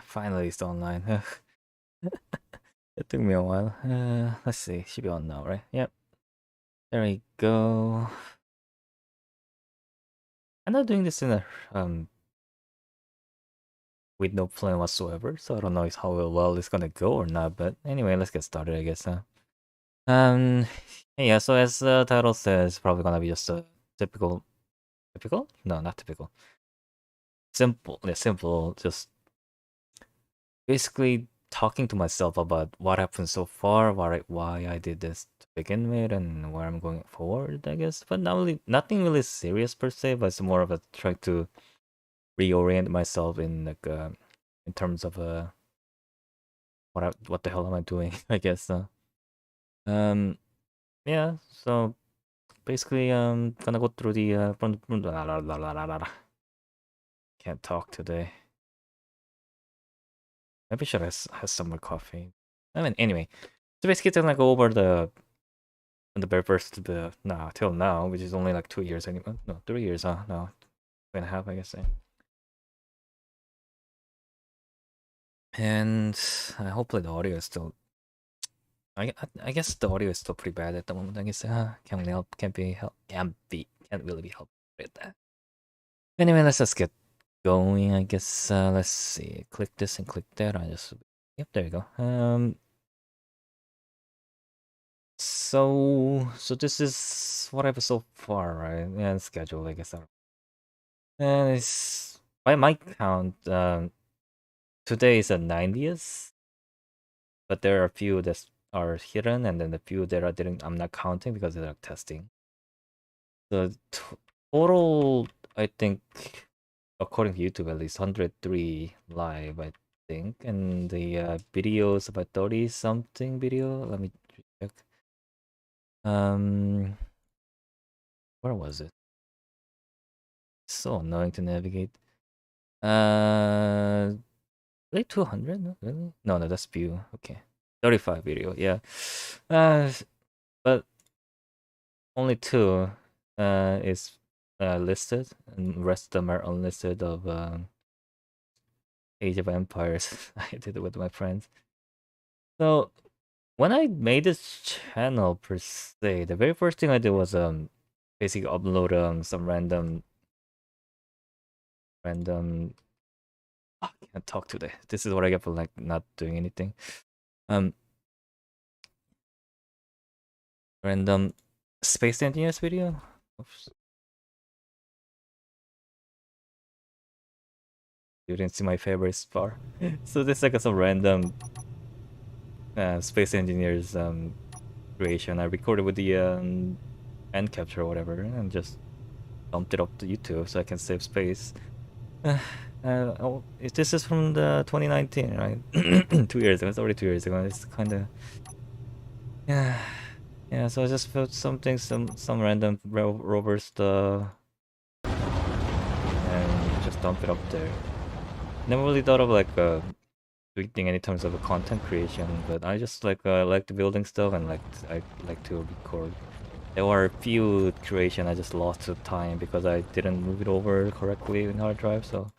Finally it's online. It took me a while. Let's see. Should be on now, right? Yep. There we go. I'm not doing this in a with no plan whatsoever, so I don't know how well it's gonna go or not. But anyway, let's get started, I guess. Um, yeah. So as the title says, probably gonna be just a typical, typical? No, not typical. Simple. Yeah, simple. Just basically talking to myself about what happened so far, why I did this to begin with, and where I'm going forward, I guess. But not really, nothing really serious per se, but it's more of a trying to reorient myself in like in terms of what the hell am I doing? I guess. Um yeah. So basically, gonna go through the can't talk today. Maybe should have some more coffee. I mean, anyway. So basically, gonna go over the very first till now, which is only like 2 years anyway. No, 3 years. No, 2.5, I guess. And hopefully the audio is still. I guess the audio is still pretty bad at the moment. I guess can't really help. Can't really be helped with that. Anyway, let's just get going. I guess let's see. Click this and click that. Yep, there you go. So this is what I've so far, right? Yeah, schedule, I guess. And it's by my count, today is the 90th, but there are a few that are hidden, and then the few that I didn't. I'm not counting because they're testing. The total, I think, according to YouTube, at least 103 live, I think, and the video is about 30 something video. Let me check. Where was it? So annoying to navigate. Really 200? No, really? No, that's view. Okay. 35 video, yeah. But only two is listed, and the rest of them are unlisted of Age of Empires. I did it with my friends. So when I made this channel per se, the very first thing I did was basically upload some random I can't talk today. This is what I get for like not doing anything. Random space engineers video. Oops. You didn't see my favorite bar. So this is like some random space engineers creation. I recorded with the end capture or whatever, and just dumped it up to YouTube so I can save space. This is from the 2019, right? 2 years ago. It's already 2 years ago. It's kind of yeah. So I just put something, some random rover stuff, and just dump it up there. Never really thought of like doing any terms of a content creation, but I just like the building stuff, and I like to record. There were a few creation I just lost to time because I didn't move it over correctly in hard drive. So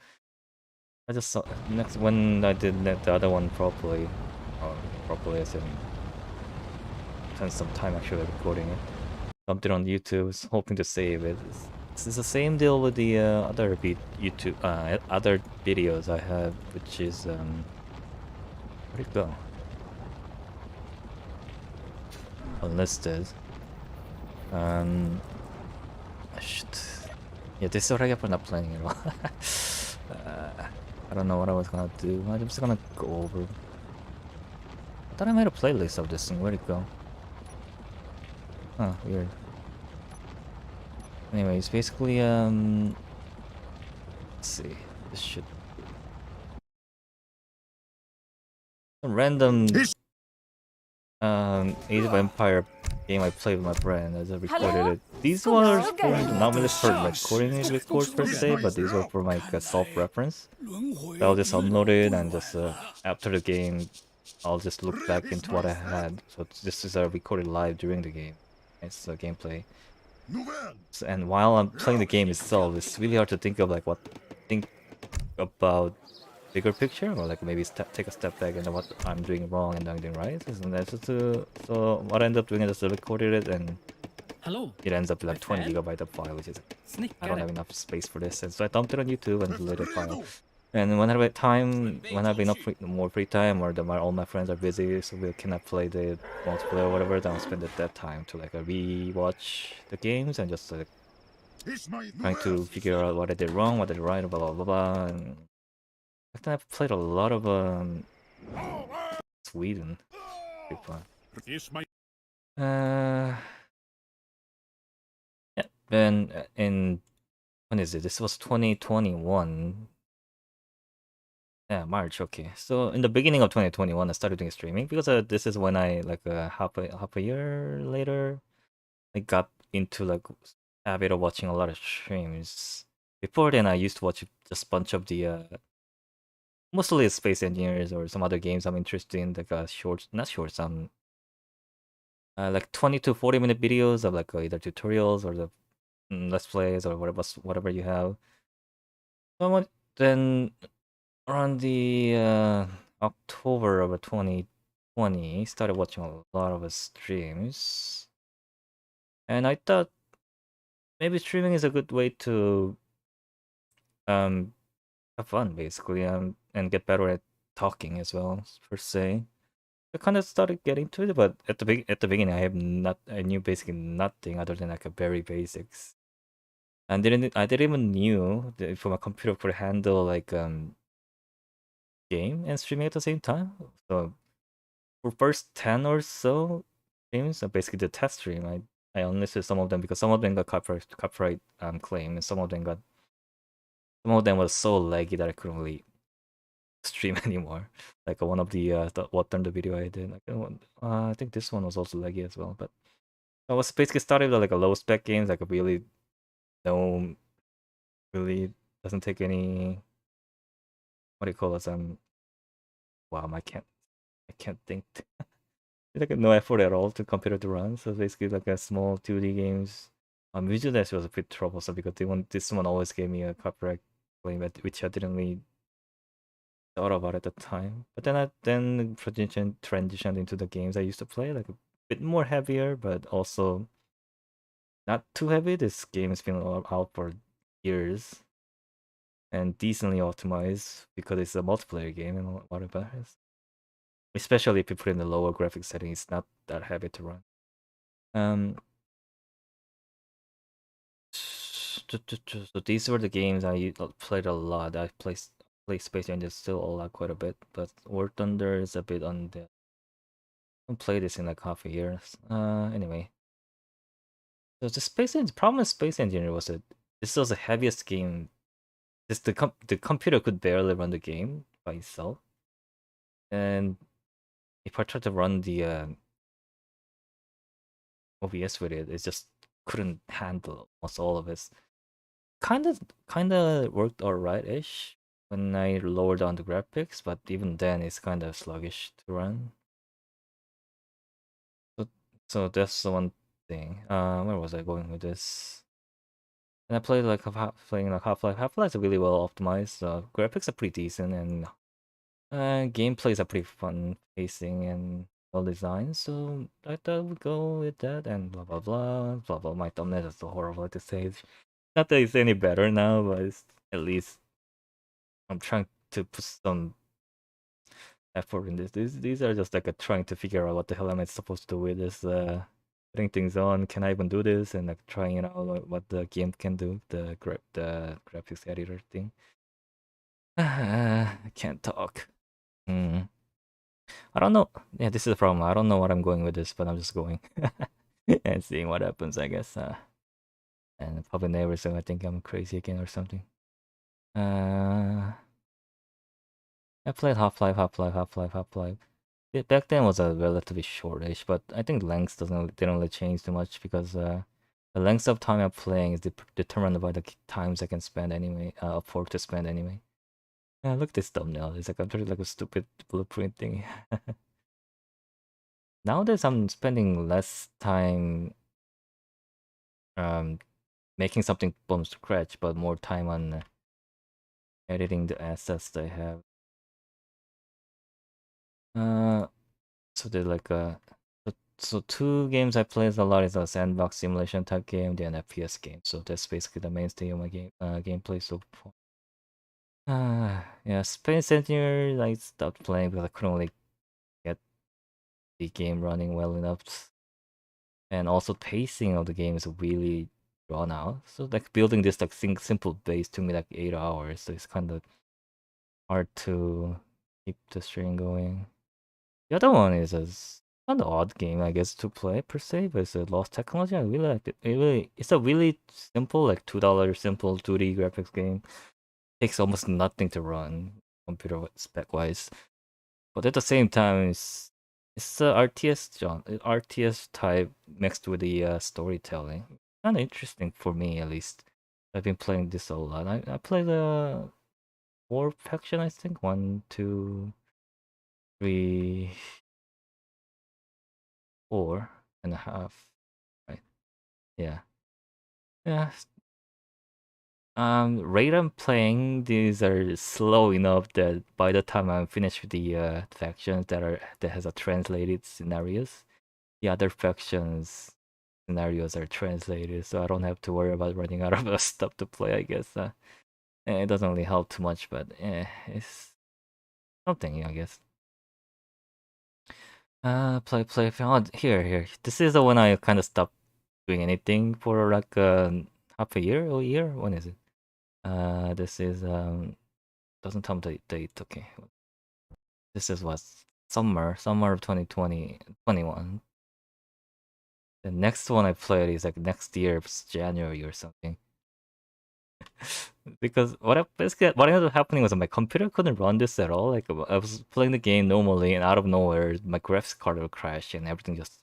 I just saw next when I did the other one properly, as in spent some time actually recording it. Dumped it on YouTube, hoping to save it. It's the same deal with the other YouTube other videos I have, which is where'd it go? Unlisted. Shit. Yeah, this is what I get for not playing at all. I don't know what I was gonna do. I'm just gonna go over. I thought I made a playlist of this thing. Where'd it go? Huh, weird. Anyways, basically, let's see. This should some random Age of Empire game I played with my friend as I recorded it. These were not really for record per se, but these were for my self-reference. So I'll just upload it, and just after the game, I'll just look back into what I had. So this is recorded live during the game. It's gameplay. And while I'm playing the game itself, it's really hard to think of like think about bigger picture, or like maybe take a step back and what I'm doing wrong and I'm doing right. And that's just so what I end up doing is just recorded it, and Hello, it ends up my like 20 friend. gigabyte of file, which is I don't Snickare. have enough space for this, and so I dumped it on YouTube and deleted the file. And when I have time, when I have enough more free time, or all my friends are busy, so we cannot play the multiplayer or whatever, then I'll spend that time to like re-watch the games and just like trying to figure out what I did wrong, what I did right, blah blah blah blah. And I've played a lot of Sweden. Pretty fun. Uh, yeah. Then in when is it? This was 2021. Yeah, March. Okay. So in the beginning of 2021, I started doing streaming because this is when I like half a year later, I got into like habit of watching a lot of streams. Before then, I used to watch just a bunch of the mostly Space Engineers or some other games I'm interested in, like shorts, not shorts, like 20 to 40 minute videos of like either tutorials or the let's plays or whatever you have. Then around the October of 2020, started watching a lot of streams, and I thought maybe streaming is a good way to um have fun basically, and get better at talking as well per se. I kind of started getting to it, but at the beginning, I knew basically nothing other than like a very basics, and I didn't even knew that if my computer could handle like game and streaming at the same time. So for first 10 or so streams, so basically the test stream, I unlisted some of them because some of them got copyright claim, and some of them was so laggy that I couldn't really stream anymore. Like one of the what turned the video I did, like I think this one was also laggy as well. But I was basically started with like a low spec games, like a really no really doesn't take any, what do you call it, wow, I can't think. Like no effort at all to computer to run. So basically like a small 2D games. Visual Dash was a bit troublesome because this one always gave me a copyright claim, which I didn't really thought about at the time. But then I then transitioned into the games I used to play, like a bit more heavier, but also not too heavy. This game has been out for years and decently optimized because it's a multiplayer game and whatever. Especially if you put in the lower graphics setting, it's not that heavy to run. Um, so these were the games played a lot. I played Space Invaders still a lot, quite a bit, but War Thunder is a bit on the. I haven't played this in like half a year. Anyway, so the problem with Space Engineer was that this was the heaviest game. The computer could barely run the game by itself, and if I tried to run the OBS with it, it just couldn't handle almost all of it. kind of kind of worked alright-ish when I lowered down the graphics, but even then it's kind of sluggish to run. So, so that's the one thing. Where was I going with this? And I played like playing like Half-Life. Half-Life's really well optimized. Graphics are pretty decent, and gameplays are pretty fun pacing and well designed. So I thought we'd go with that and blah blah blah blah blah. My thumbnail is so horrible to say. Not that it's any better now, but it's at least I'm trying to put some effort in this. These are just like a trying to figure out what the hell am I supposed to do with this. Putting things on. Can I even do this? And like trying it out what the game can do. The graphics editor thing. I can't talk. Hmm. I don't know. Yeah, this is the problem. I don't know what I'm going with this, but I'm just going and seeing what happens, I guess. And probably never, so I think I'm crazy again or something. I played Half-Life. Back then was a relatively shortish, but I think length didn't really change too much because the length of time I'm playing is determined by the times I can spend anyway, afford to spend anyway. Yeah, look at this thumbnail. It's like I'm treated like a stupid blueprint thing. Nowadays I'm spending less time um making something from scratch, but more time on editing the assets I have. Uh, so there's like so two games I play a lot is a sandbox simulation type game, then FPS game. So that's basically the mainstay of my gameplay so far. Yeah, Space Engineer I stopped playing because I couldn't really get the game running well enough, and also pacing of the game is really drawn out. So like building this like simple base took me like 8 hours, so it's kind of hard to keep the string going. The other one is a kind of odd game, I guess, to play per se, but it's a Lost Technology. I really like it. It's a really simple, like $2 simple 2D graphics game. Takes almost nothing to run computer spec wise, but at the same time, it's a RTS RTS type mixed with the storytelling. Kind of interesting for me at least. I've been playing this a lot. I played the four faction, I think. One, two, three, 4.5. Right. Yeah. Yeah. Rate I'm playing, these are slow enough that by the time I'm finished with the factions that has a translated scenarios, the other factions scenarios are translated, so I don't have to worry about running out of stuff to play, I guess. It doesn't really help too much, but it's something, I guess. Play. Oh, here. This is the one I kind of stopped doing anything for like half a year or a year. When is it? This is doesn't tell me the date. Okay, this is what summer of 2020 21. The next one I played is like next year, January or something. Because basically what ended up happening was my computer couldn't run this at all. Like I was playing the game normally, and out of nowhere, my graphics card will crash, and everything just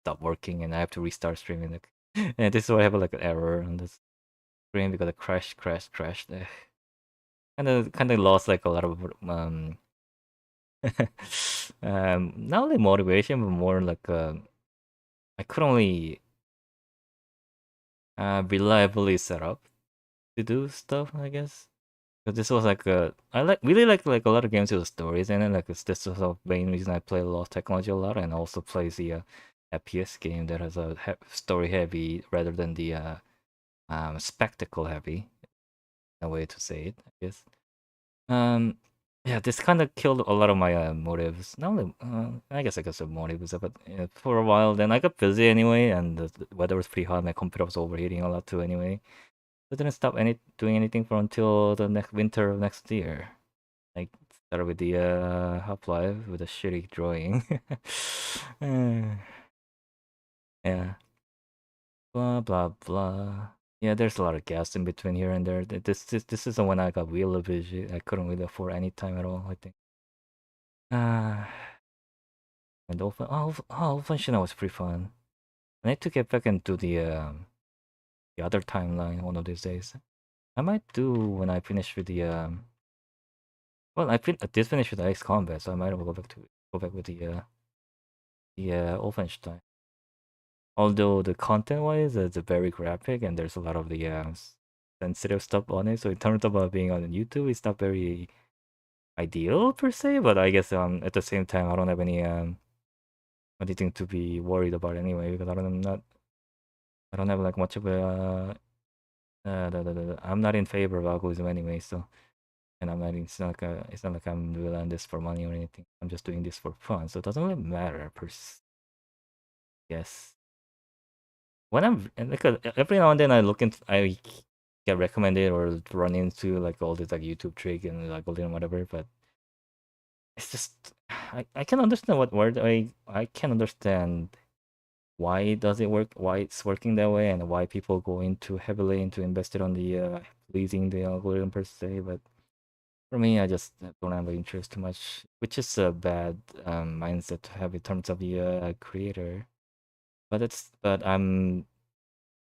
stopped working, and I have to restart streaming. Like, and this is why I have like an error on this screen because it crashed. Kind of lost like a lot of not only motivation, but more like I couldn't really reliably set up to do stuff, I guess. Because this was like I really like a lot of games with stories in it. Like this is the main reason I play Lost Technology a lot, and also plays the FPS game that has a story heavy rather than the spectacle heavy. A way to say it, I guess. Um, yeah, this kind of killed a lot of my motives. Not only, I guess I got some motives, but for a while, then I got busy anyway, and the weather was pretty hot. My computer was overheating a lot too, anyway. So I didn't stop doing anything for until the next winter of next year. Like started with the Half-Life with a shitty drawing. Yeah, blah blah blah. Yeah, there's a lot of gaps in between here and there. This is the one I got really busy. I couldn't really afford any time at all, I think. Ah, and Wolfenstein was pretty fun. I need to get back into the other timeline one of these days. I might do when I finish with the well, I did finish with the X Combat, so I might go back with the Wolfenstein. Although the content wise, it's very graphic and there's a lot of the sensitive stuff on it. So in terms of being on YouTube, it's not very ideal per se. But I guess at the same time, I don't have anything to be worried about anyway because I don't have like much of a I'm not in favor of algorithm anyway. So and it's not like I'm doing this for money or anything. I'm just doing this for fun. So it doesn't really matter yes. When I'm and like every now and then I get recommended or run into like all this like YouTube trick and like whatever, but it's just I can understand what word I can understand why does it work, why it's working that way, and why people go into heavily into invested on the pleasing the algorithm per se. But for me, I just don't have interest too much, which is a bad mindset to have in terms of the creator. But I'm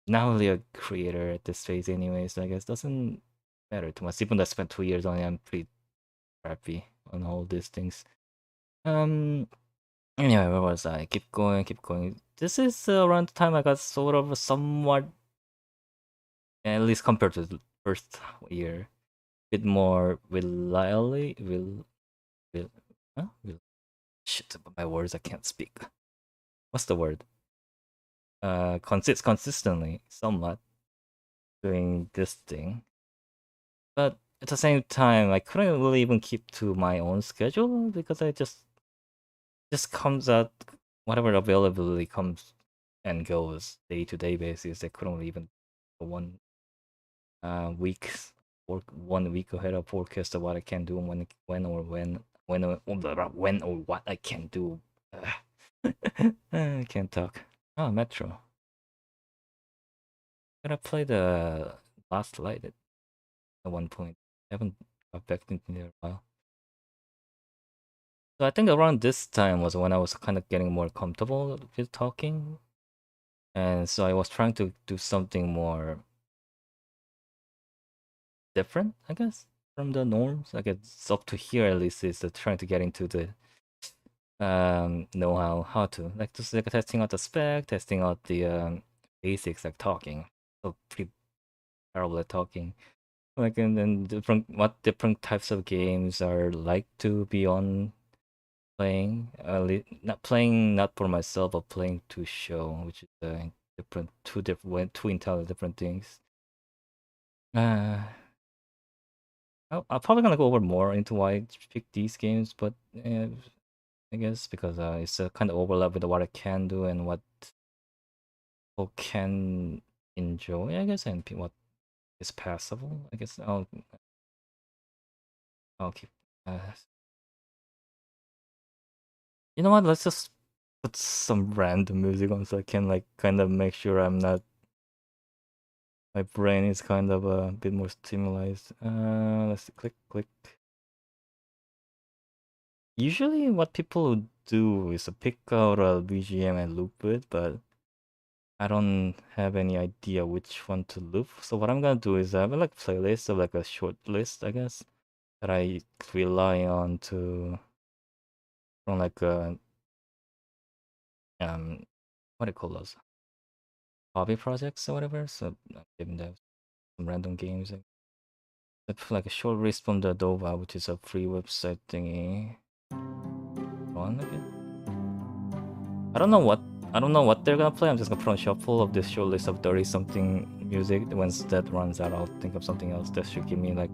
not really a creator at this phase anyway, so I guess doesn't matter too much. Even though I spent 2 years on it, I'm pretty crappy on all these things. Um. Anyway, where was I? Keep going. This is around the time I got sort of a somewhat, at least compared to the first year, bit more reliably, will, huh? Shit, my words I can't speak. What's the word? Consistently, somewhat doing this thing, but at the same time, I couldn't really even keep to my own schedule because I just comes out whatever availability comes and goes day to day basis. I couldn't even one weeks or 1 week ahead of forecast of what I can do when or what I can do. I can't talk. Oh, Metro. Gotta play the last light at one point. I haven't got back into it in a while. So I think around this time was when I was kind of getting more comfortable with talking. And so I was trying to do something more different, I guess, from the norms. Like it's up to here at least is trying to get into the know how to like just like testing out the spec, testing out the basics like talking. So pretty terrible at talking. Like and then different types of games are like to be on playing. Not playing not for myself but playing to show, which is two entirely different things. I'm probably gonna go over more into why I picked these games, but I guess because it's a kind of overlap with what I can do and what people can enjoy, I guess, and what is passable. I guess I'll keep. You know what? Let's just put some random music on so I can like kind of make sure I'm not. My brain is kind of a bit more stimulated. Let's click. Usually, what people would do is to pick out a BGM and loop it, but I don't have any idea which one to loop. So what I'm gonna do is I have like playlist of like a short list, I guess, that I rely on to from like what do you call those hobby projects or whatever. So I'm giving them some random games. Like like a short list from the Dova, which is a free website thingy. One again. I don't know what they're gonna play. I'm just gonna put on shuffle of this short list of 30 something music. Once that runs out, I'll think of something else that should give me like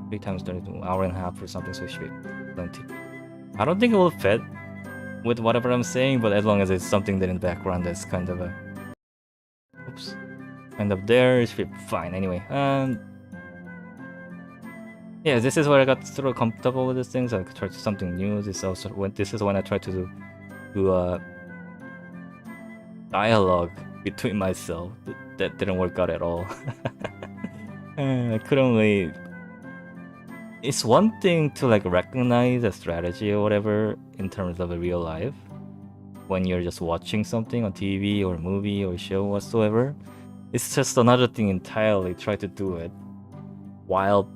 3 times 30, hour and a half or something, so it should be plenty. I don't think it will fit with whatever I'm saying, but as long as it's something that in the background that's kind of a oops. Kind of there, it should be fine anyway. Yeah, this is where I got sort of comfortable with these things. I tried something new. This is when I tried to do a dialogue between myself. That didn't work out at all. I couldn't really. It's one thing to like recognize a strategy or whatever in terms of a real life when you're just watching something on TV or movie or show whatsoever. It's just another thing entirely. Try to do it while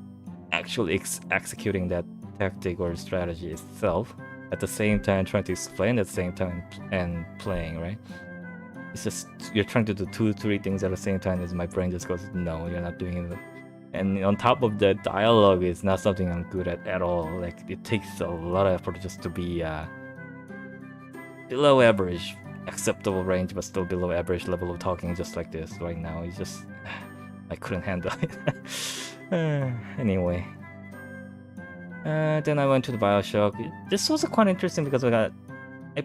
actually executing that tactic or strategy itself at the same time trying to explain at the same time and playing, right? It's just you're trying to do 2-3 things at the same time as my brain just goes, no, you're not doing it. And on top of that, dialogue is not something I'm good at all. Like it takes a lot of effort just to be below average, acceptable range, but still below average level of talking just like this right now. It's just I couldn't handle it. Anyway. Then I went to the Bioshock. This was quite interesting because I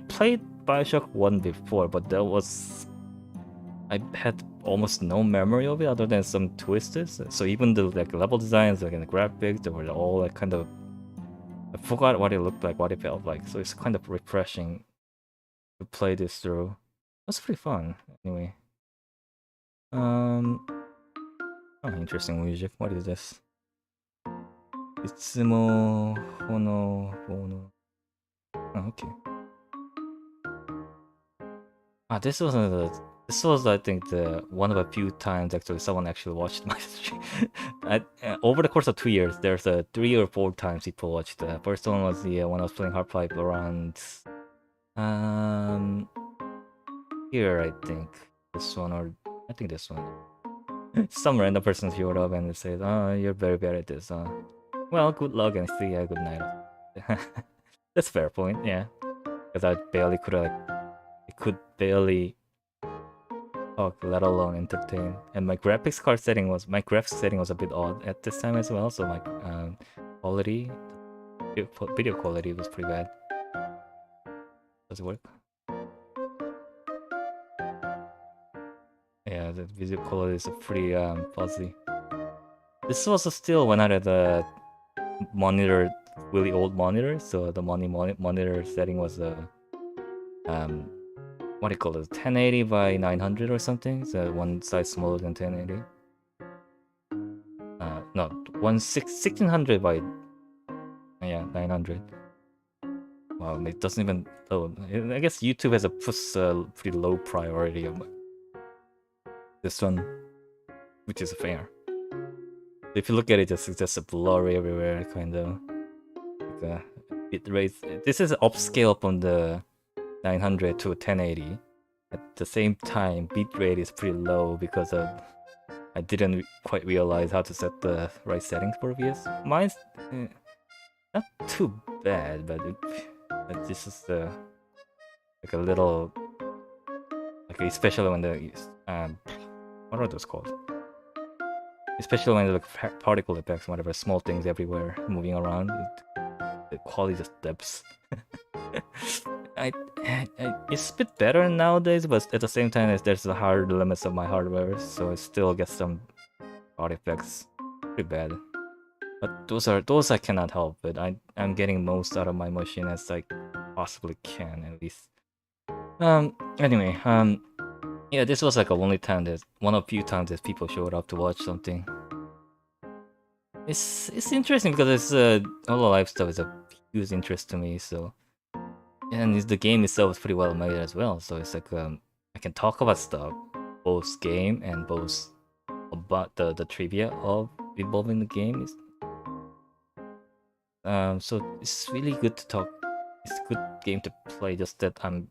played Bioshock 1 before, but I had almost no memory of it other than some twists. So even the like level designs, like and the graphics, they were all like kind of I forgot what it looked like, what it felt like. So it's kind of refreshing to play this through. It was pretty fun. Anyway. Oh, interesting music. What is this? いつもほのぼの Oh, okay. This was I think the one of a few times actually someone actually watched my stream. Over the course of 2 years, there's 3 or 4 times people watched. The first one was the when I was playing Half-Life around here I think this one or I think this one. Some random person showed up and said, "Oh, you're very bad at this." Well, good luck and see ya. Good night. That's a fair point, yeah. Because I barely could I could barely talk, let alone entertain. And my graphics setting was a bit odd at this time as well. So my quality, video quality was pretty bad. Does it work? Yeah, the video quality is pretty fuzzy. This was still when I had a monitor, really old monitor. So the monitor setting was what do you call it? 1080 by 900 or something. So one size smaller than 1080. No, 1600 by 900. Wow, it doesn't even. Oh, I guess YouTube has a pretty low priority of this one, which is fair. If you look at it, it's just a blurry everywhere, kind of. Like bit rate. This is upscale from the 900 to 1080. At the same time, bitrate is pretty low because I didn't quite realize how to set the right settings for OBS. Mine's not too bad, but this is like a little, like especially when the what are those called? Especially when the like, particle effects, whatever, small things everywhere moving around, the quality just dips. It's a bit better nowadays, but at the same time, there's the hard limits of my hardware, so I still get some artifacts pretty bad. But those I cannot help it. I'm getting most out of my machine as I possibly can, at least. Anyway, yeah, this was like one of the few times that people showed up to watch something. It's interesting because it's all the live stuff is a huge interest to me, so. And the game itself is pretty well made as well, so it's like I can talk about stuff, both game and both about the trivia of involving the game. So it's really good to talk. It's a good game to play. Just that I'm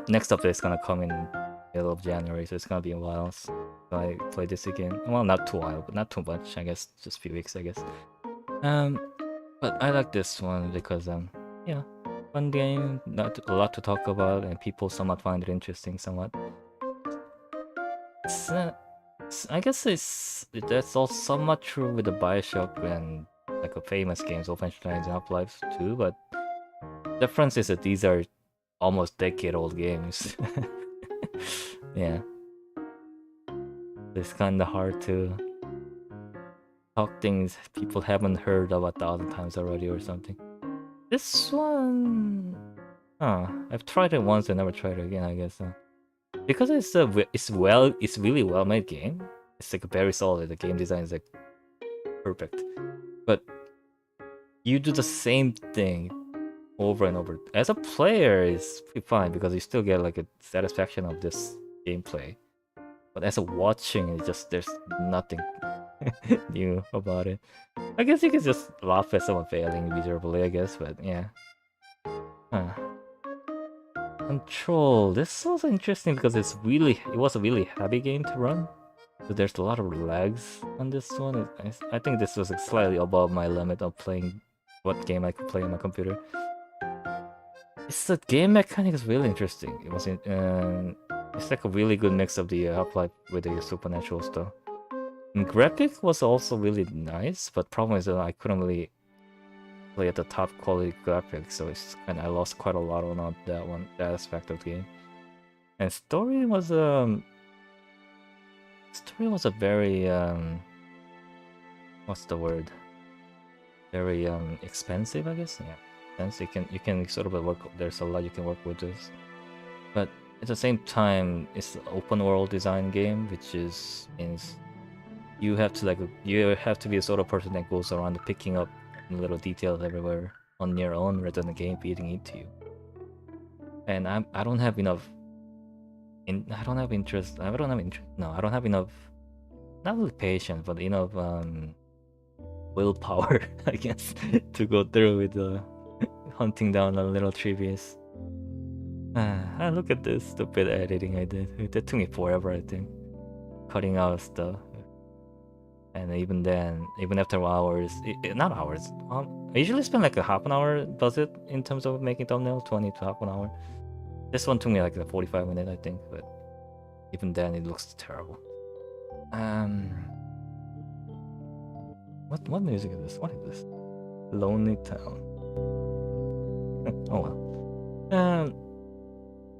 next up is gonna come in middle of January, so it's gonna be a while. So I play this again. Well, not too while, but not too much. I guess just a few weeks, I guess. But I like this one because yeah. Fun game, not a lot to talk about, and people somewhat find it interesting. Somewhat. I guess that's all somewhat true with the Bioshock and like a famous games, Wolfenstein and Half-Life too. But the difference is that these are almost decade-old games. Yeah, it's kind of hard to talk things people haven't heard of 1,000 times already or something. This one, I've tried it once and never tried it again. I guess because it's really well made game. It's like very solid. The game design is like perfect, but you do the same thing over and over. As a player, it's pretty fine because you still get like a satisfaction of this gameplay. But as a watching, it's just there's nothing new about it. I guess you could just laugh at someone failing miserably, I guess, but yeah. Control. This was interesting because it was a really heavy game to run. So there's a lot of lags on this one. I think this was like slightly above my limit of playing what game I could play on my computer. The game mechanic is really interesting. It's like a really good mix of the Half-Life with the supernatural stuff. And graphic was also really nice, but problem is that I couldn't really play at the top quality graphics, so I lost quite a lot on that aspect of the game. And story was a very what's the word? Very expensive, I guess. Yeah, since you can sort of work. There's a lot you can work with this, but at the same time, it's an open world design game, which means you have to be a sort of person that goes around picking up little details everywhere on your own rather than the game feeding it to you. And I don't have enough. I don't have interest. I don't have interest. No, I don't have enough. Not really patience, but enough willpower, I guess, to go through with hunting down the little trivias. Look at this stupid editing I did. That took me forever, I think. Cutting out stuff. And even then, even after hours, not hours, I usually spend like a half an hour, does it, in terms of making thumbnail, 20 to half an hour. This one took me like 45 minutes, I think, but even then it looks terrible. What music is this? What is this? Lonely Town. Oh well.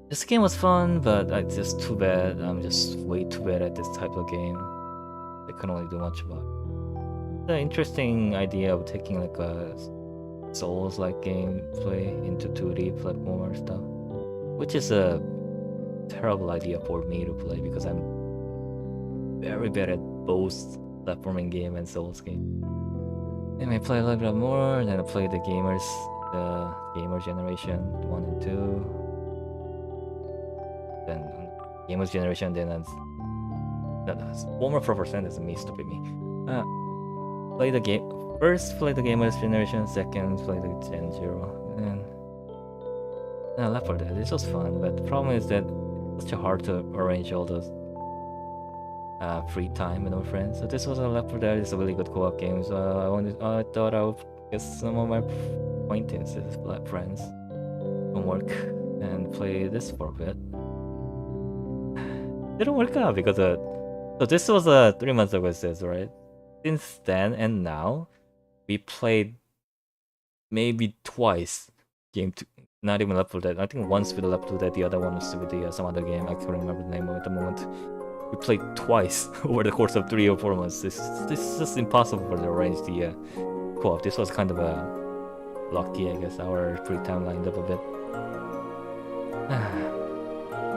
This game was fun, but it's just too bad. I'm just way too bad at this type of game. I couldn't really do much about it. The interesting idea of taking like a Souls-like gameplay into 2D platformer stuff, which is a terrible idea for me to play because I'm very bad at both platforming game and Souls game. And I play a little bit more, then I play the gamer generation 1 and 2. Then gamers generation, then former 4% is me, stupid me. Play the game first, play the gamers generation, second play the Gen 0, and I left for that. This was fun, but the problem is that it's such hard to arrange all those free time with our friends. So this was a Left 4 Dead. It's a really good co-op game. So I thought I would get some of my acquaintances, friends from work, and play this for a bit. Didn't work out because so this was 3 months ago, it says, right? Since then and now, we played maybe twice game 2. Not even Left 4 Dead. I think once with Left 4 Dead, the other one was with the some other game. I can't remember the name of it at the moment. We played twice over the course of 3 or 4 months. This is just impossible to arrange the co-op. This was kind of lucky, I guess. Our free time lined up a bit.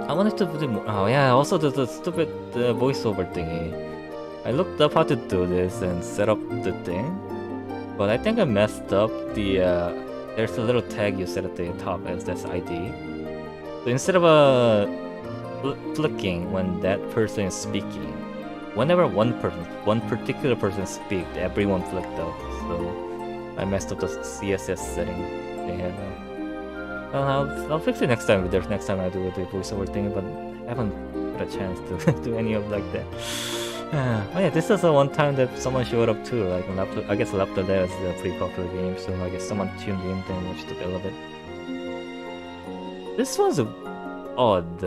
I wanted to do more. Oh yeah, also the stupid voiceover thingy. I looked up how to do this and set up the thing, but I think I messed up the there's a little tag you set at the top as that's ID. So instead of flicking when that person is speaking, whenever one particular person speaks, everyone flicked out. So I messed up the CSS setting they had. I'll fix it next time. There's next time I do the voiceover thing, but I haven't got a chance to do any of like that. Oh yeah, this is the one time that someone showed up too. Like I guess Left 4 Dead is a pretty popular game, so I guess someone tuned in and watched the bit of it. This was odd.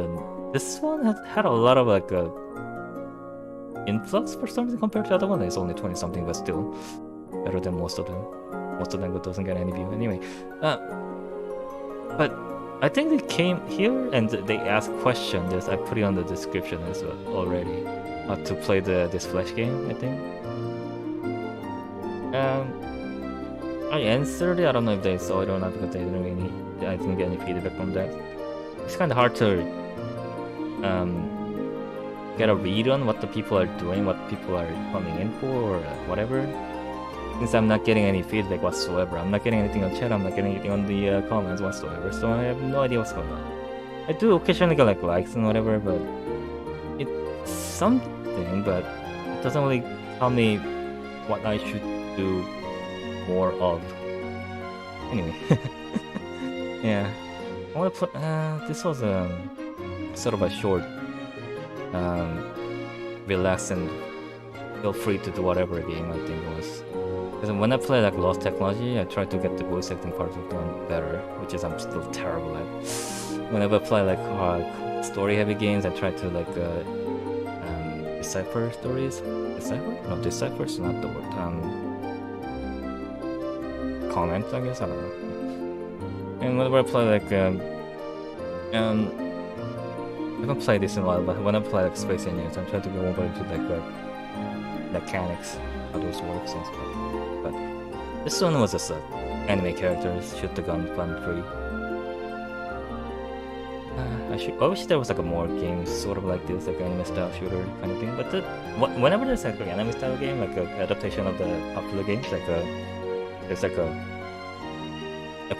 This one had a lot of like influx for some reason compared to the other one. It's only 20 something, but still better than most of them. Most of them doesn't get any view anyway. But I think they came here and they asked questions. I put it on the description as well already. To play this Flash game, I think. I answered it. I don't know if they saw it or not because I didn't get any feedback from that. It's kind of hard to get a read on what the people are doing, what people are coming in for, or whatever. Since I'm not getting any feedback whatsoever, I'm not getting anything on chat, I'm not getting anything on the comments whatsoever, so I have no idea what's going on. I do occasionally get like likes and whatever, but it's something, but it doesn't really tell me what I should do more of. Anyway, yeah, I want to put. This was sort of a short, relax and feel free to do whatever game I think it was. Because when I play like Lost Technology, I try to get the voice acting part of them better, which is I'm still terrible at. Whenever I play like story-heavy games, I try to like decipher stories. Decipher? No, decipher is not the word. Comment, I guess. I don't know. And whenever I play like I haven't played this in a while, but when I play like Space Aliens, I try to go over into like mechanics, how those works and stuff. But this one was just anime characters, shoot the gun, fun free. I wish there was like a more games sort of like this, like anime style shooter kind of thing. But whenever there's like an anime style game, like an adaptation of the popular games, like there's like a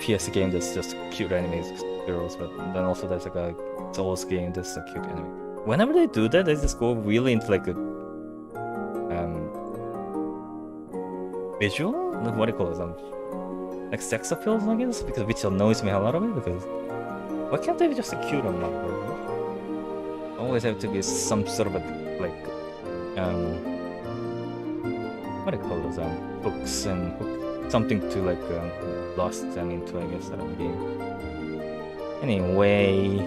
PS game that's just cute anime girls, but then also there's like a Souls game that's a cute anime. Whenever they do that, they just go really into like a visual? What do you call it? Like sex appeals, I guess? Because which annoys me a lot of it, because why can't they be just a cute on that world? Always have to be some sort of a like what do you call those hooks and something to like lost them into, I guess, that game. Anyway,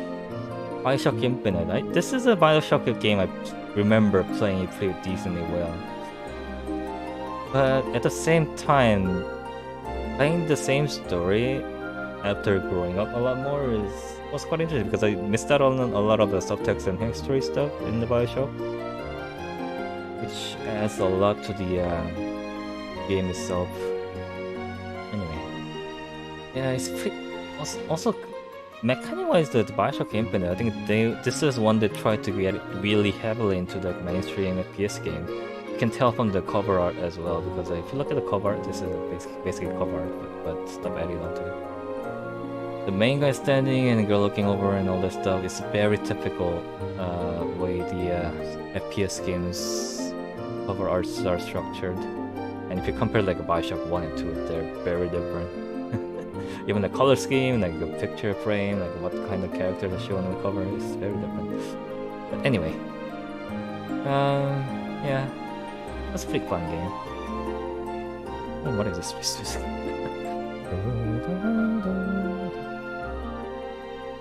Bioshock Infinite. This is a Bioshock game I remember playing it pretty decently well. But at the same time, playing the same story after growing up a lot more was quite interesting because I missed out on a lot of the subtext and history stuff in the Bioshock, which adds a lot to the game itself. Anyway, yeah, it's pretty. Also, mechanic-wise, the Bioshock Infinite, I think this is one that tried to get really heavily into the mainstream FPS game. You can tell from the cover art as well, because if you look at the cover art, this is basically cover art, but stuff added onto it. The main guy standing and the girl looking over and all that stuff is very typical way the FPS games cover arts are structured. And if you compare like a Bioshock 1 and 2, they're very different. Even the color scheme, like the picture frame, like what kind of characters are shown on the cover is very different. But anyway, yeah, that's a pretty fun game. Oh, what is this?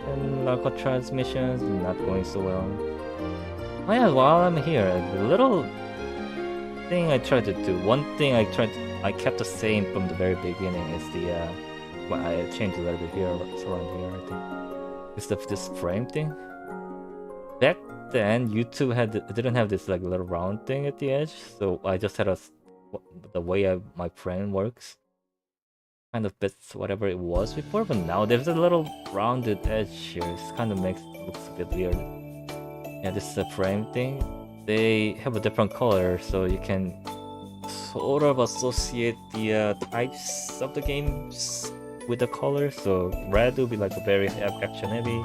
And Alcatraz missions not going so well. Oh yeah, while I'm here, the little thing I tried to do, one thing I kept the same from the very beginning is the well, I changed a little bit here, it's around here, I think. Is this frame thing? Back then, YouTube didn't have this like little round thing at the edge, so I just had the way my frame works. Kind of fits whatever it was before, but now there's a little rounded edge here. It kind of looks a bit weird. Yeah, this is a frame thing. They have a different color, so you can sort of associate the types of the games with the color. So red will be like a very action heavy.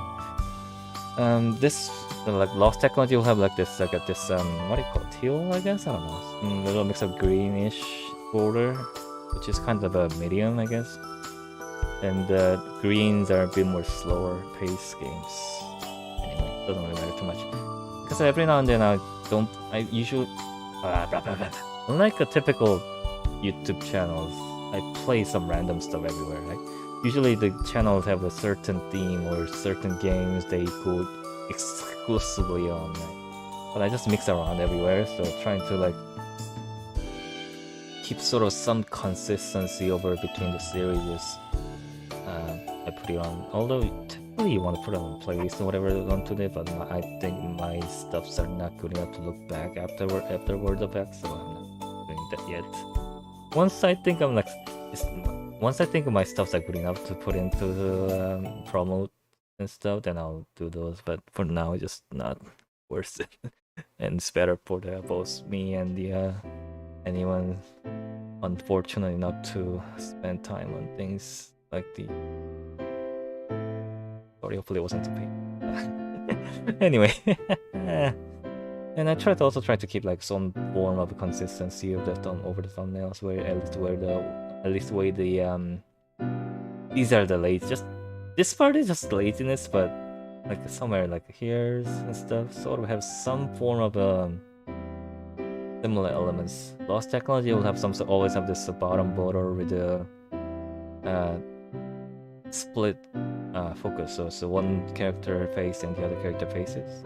This like Lost Technology will have like this what do you call it, teal, I guess, I don't know, a little mix of greenish border, which is kind of a medium, I guess. And the greens are a bit more slower paced games. Anyway, doesn't really matter too much. Because every now and then I usually unlike a typical YouTube channels, I play some random stuff everywhere. Like usually the channels have a certain theme or certain games they go exclusively on. But I just mix around everywhere, so trying to like keep sort of some consistency over between the series. I put it on, although typically you want to put it on playlist or whatever onto it, but I think my stuffs are not good enough to look back afterward effects, so I'm not doing that yet. Once I think my stuffs are good enough to put into the promote and stuff, then I'll do those. But for now, it's just not worth it, and it's better for both me and the anyone unfortunate enough to spend time on things like the. Sorry, hopefully it wasn't too pain. Anyway, and I also try to keep like some form of consistency of the over the thumbnails, where at least where the these are the this part is just laziness, but like somewhere like here and stuff sort of have some form of similar elements. Lost Technology will have always have this bottom border with the split focus, so one character face and the other character faces.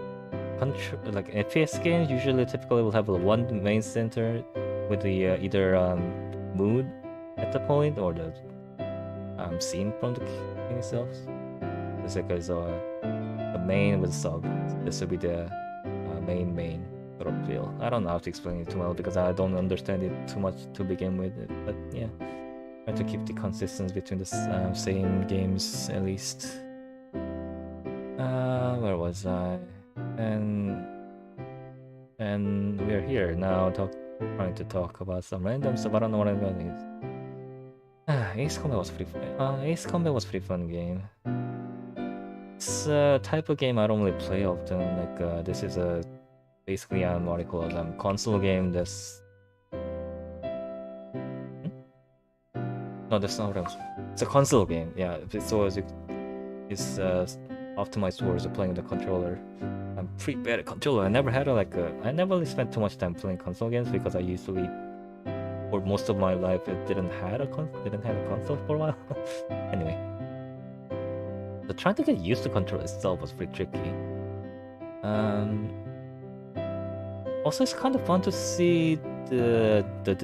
Like FPS games typically will have one main center with the either mood at the point or the scene from the game itself. It's like a main with sub. This will be the main sort of feel. I don't know how to explain it too well because I don't understand it too much to begin with. But yeah, try to keep the consistency between the same games at least. Where was I? And we're here now trying to talk about some random stuff. I don't know what I'm going to. Ace Combat was pretty fun. Ace Combat was pretty fun game. It's a type of game I don't really play often. Like this is basically what I call a console game that's. No, that's not what I'm. It's a console game. Yeah, it's optimized towards playing with the controller. I'm pretty bad at controller. I never had I never really spent too much time playing console games because I usually for most of my life, it didn't have a console for a while. Anyway, so trying to get used to control itself was pretty tricky. Also, it's kind of fun to see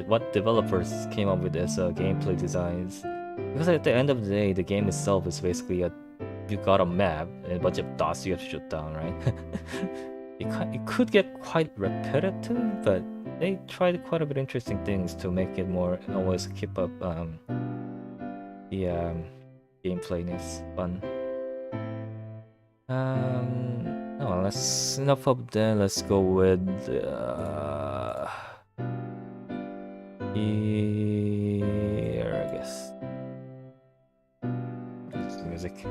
what developers came up with as gameplay designs, because at the end of the day, the game itself is basically you got a map and a bunch of dots you have to shoot down, right? It could get quite repetitive, but they tried quite a bit of interesting things to make it more always keep up the gameplayness fun. Oh, let's enough of that. Let's go with here, I guess. It's the music.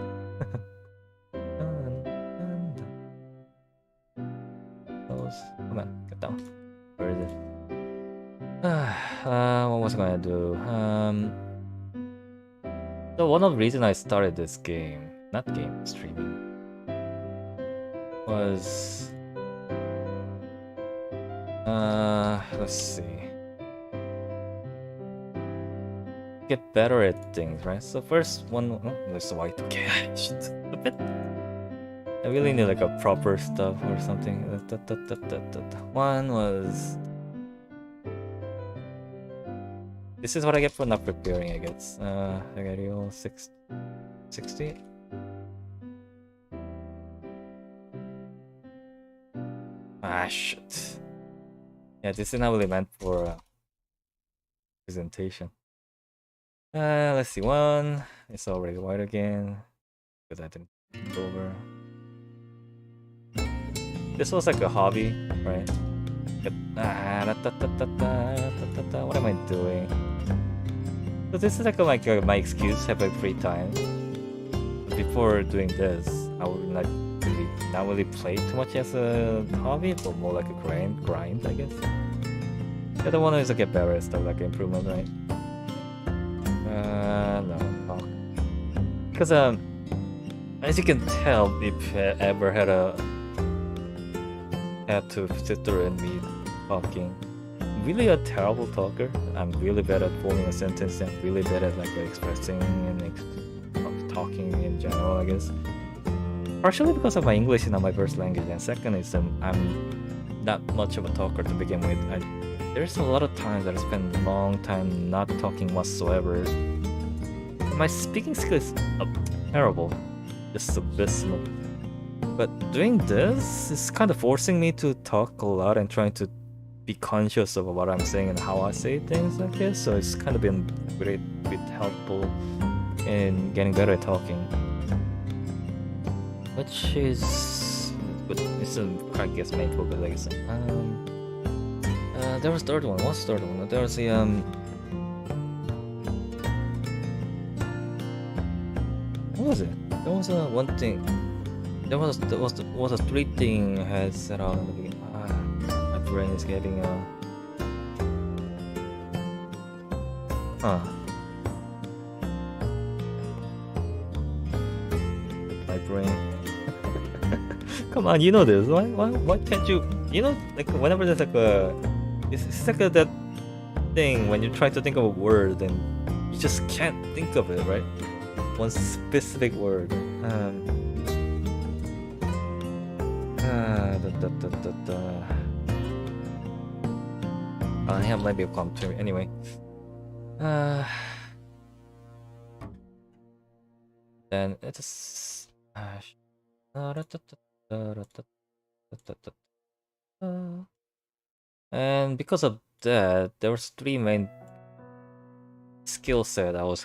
Come on, get down. Where is it? What was I gonna do? So one of the reasons I started this game, not game, streaming, was let's see, get better at things, right? So first one, there's white. Okay, shit, a bit. I really need like a proper stuff or something. One was, this is what I get for not preparing, I guess. I got you 60. Ah, shit. Yeah, this is not really meant for presentation. Let's see, one. It's already white again because I didn't go over. This was like a hobby, right? What am I doing? So this is like my excuse, have like free time. Before doing this, I would not really play too much as a hobby, but more like a grind, I guess. The other one is to get better at stuff, like improvement, right? No. Because as you can tell, if I ever had to sit through and be talking, I'm really a terrible talker. I'm really bad at forming a sentence. I'm really bad at like expressing and talking in general, I guess. Partially because of my English is not my first language, and second is I'm not much of a talker to begin with. There's a lot of times that I spend a long time not talking whatsoever. My speaking skill is terrible, just abysmal. But doing this is kind of forcing me to talk a lot and trying to be conscious of what I'm saying and how I say things, I guess. So it's kind of been bit helpful in getting better at talking. Which is good. It's a I guess main focus, I guess. There was the third one. What's the third one? There was the what was it? There was one thing. There was a three thing I had set out in the beginning. My brain is getting my brain. Come on, you know this. Why can't you? You know, like whenever there's like it's like that thing when you try to think of a word and you just can't think of it, right? One specific word. I have maybe a commentary anyway. Then it's and because of that, there was three main skill set I was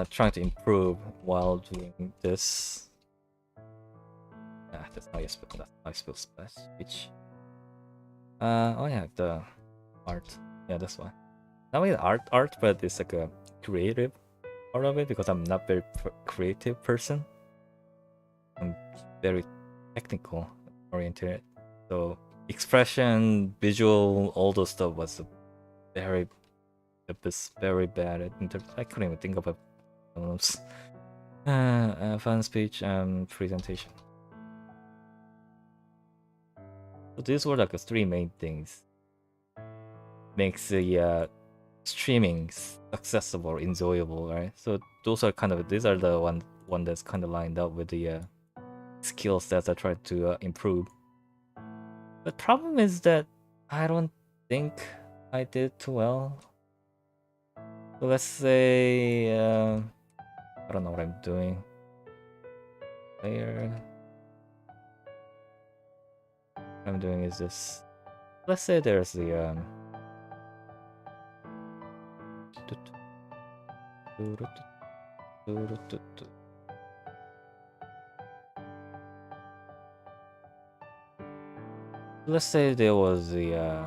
trying to improve while doing this. That's not my skill speech. Oh yeah, the art. Yeah, that's one. Not really art, but it's like a creative part of it because I'm not very creative person. I'm very technical oriented. So expression, visual, all those stuff was very bad at I couldn't even think of a fun speech and presentation. So these were like the three main things. makes the streaming accessible, enjoyable, right? So those are these are the one that's kind of lined up with the skill sets I try to improve. But problem is that I don't think I did too well. So let's say I don't know what I'm doing. Player. What I'm doing is this. Let's say there's the let's say there was the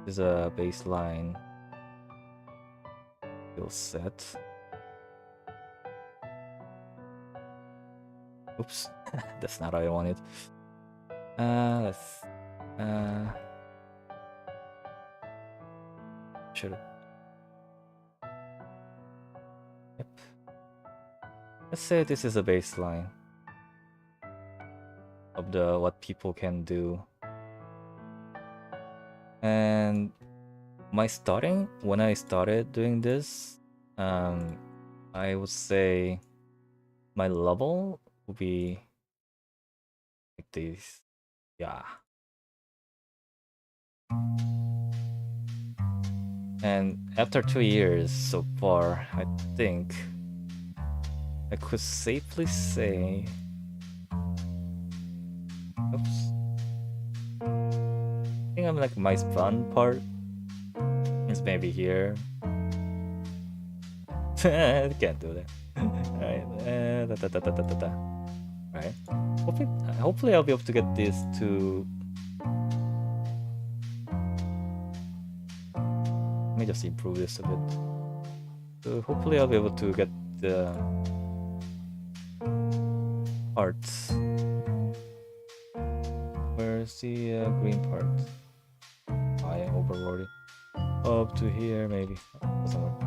there's a baseline skill set. Oops, that's not how I wanted. Let's should. Yep. Let's say this is a baseline of the what people can do. And when I started doing this, I would say my level would be like this. Yeah. And after 2 years so far, I think I could safely say, oops. I think I'm like my fun part is maybe here. I can't do that. Alright. Right. Hopefully I'll be able to get this to. Let me just improve this a bit. So hopefully I'll be able to get the parts. Where's the green part? I overrode it. Up to here, maybe. Doesn't work.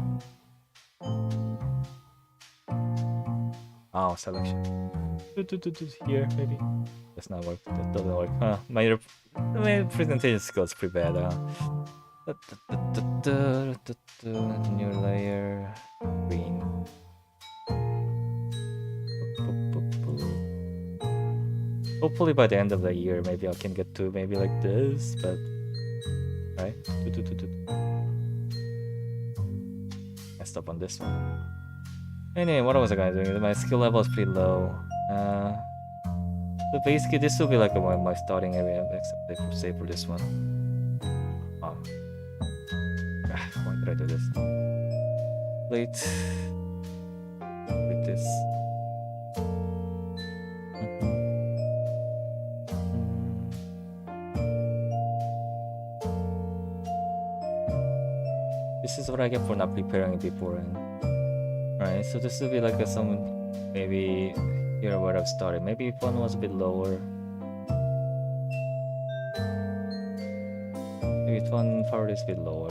Oh, selection. Here, maybe. Does not work. That doesn't work. Huh. My presentation skills pretty bad. New layer. Green. Hopefully by the end of the year, maybe I can get to maybe like this, but right? Messed up on this one. Anyway, what was I gonna do? My skill level is pretty low. So basically, this will be like my starting area, except say for this one. Oh. Why did I do this? Wait. With this. This is what I get for not preparing beforehand. Right, so this will be like some maybe here where I've started. Maybe if one was a bit lower. Maybe if one part is a bit lower.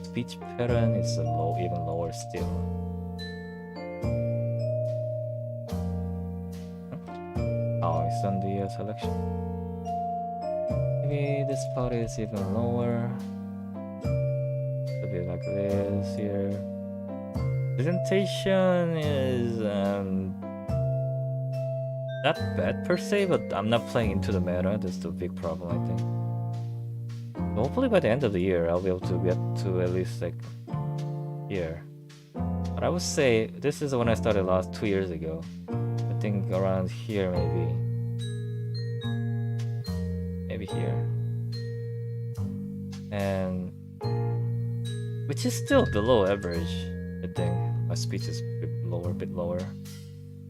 Speech pattern is even lower still. Oh, it's on the selection. Maybe this part is even lower. It'll be like this here. Presentation is not bad per se, but I'm not playing into the meta. That's the big problem, I think. So hopefully by the end of the year, I'll be able to get to at least like here. But I would say this is when I started last 2 years ago. I think around here maybe here, and which is still below average. I think my speech is a bit lower.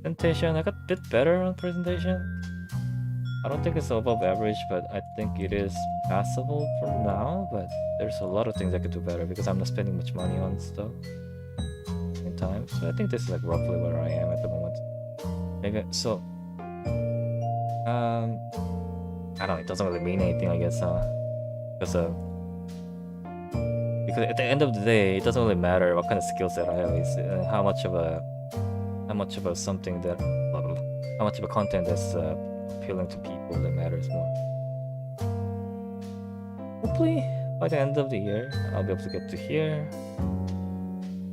Presentation, I got a bit better on presentation. I don't think it's above average, but I think it is passable for now. But there's a lot of things I could do better because I'm not spending much money on stuff in time. So I think this is like roughly where I am at the moment. Maybe so. I don't know. It doesn't really mean anything, I guess, because at the end of the day, it doesn't really matter what kind of skill set I have. It's how much of a something that how much of a content that's appealing to people that matters more. Hopefully by the end of the year, I'll be able to get to here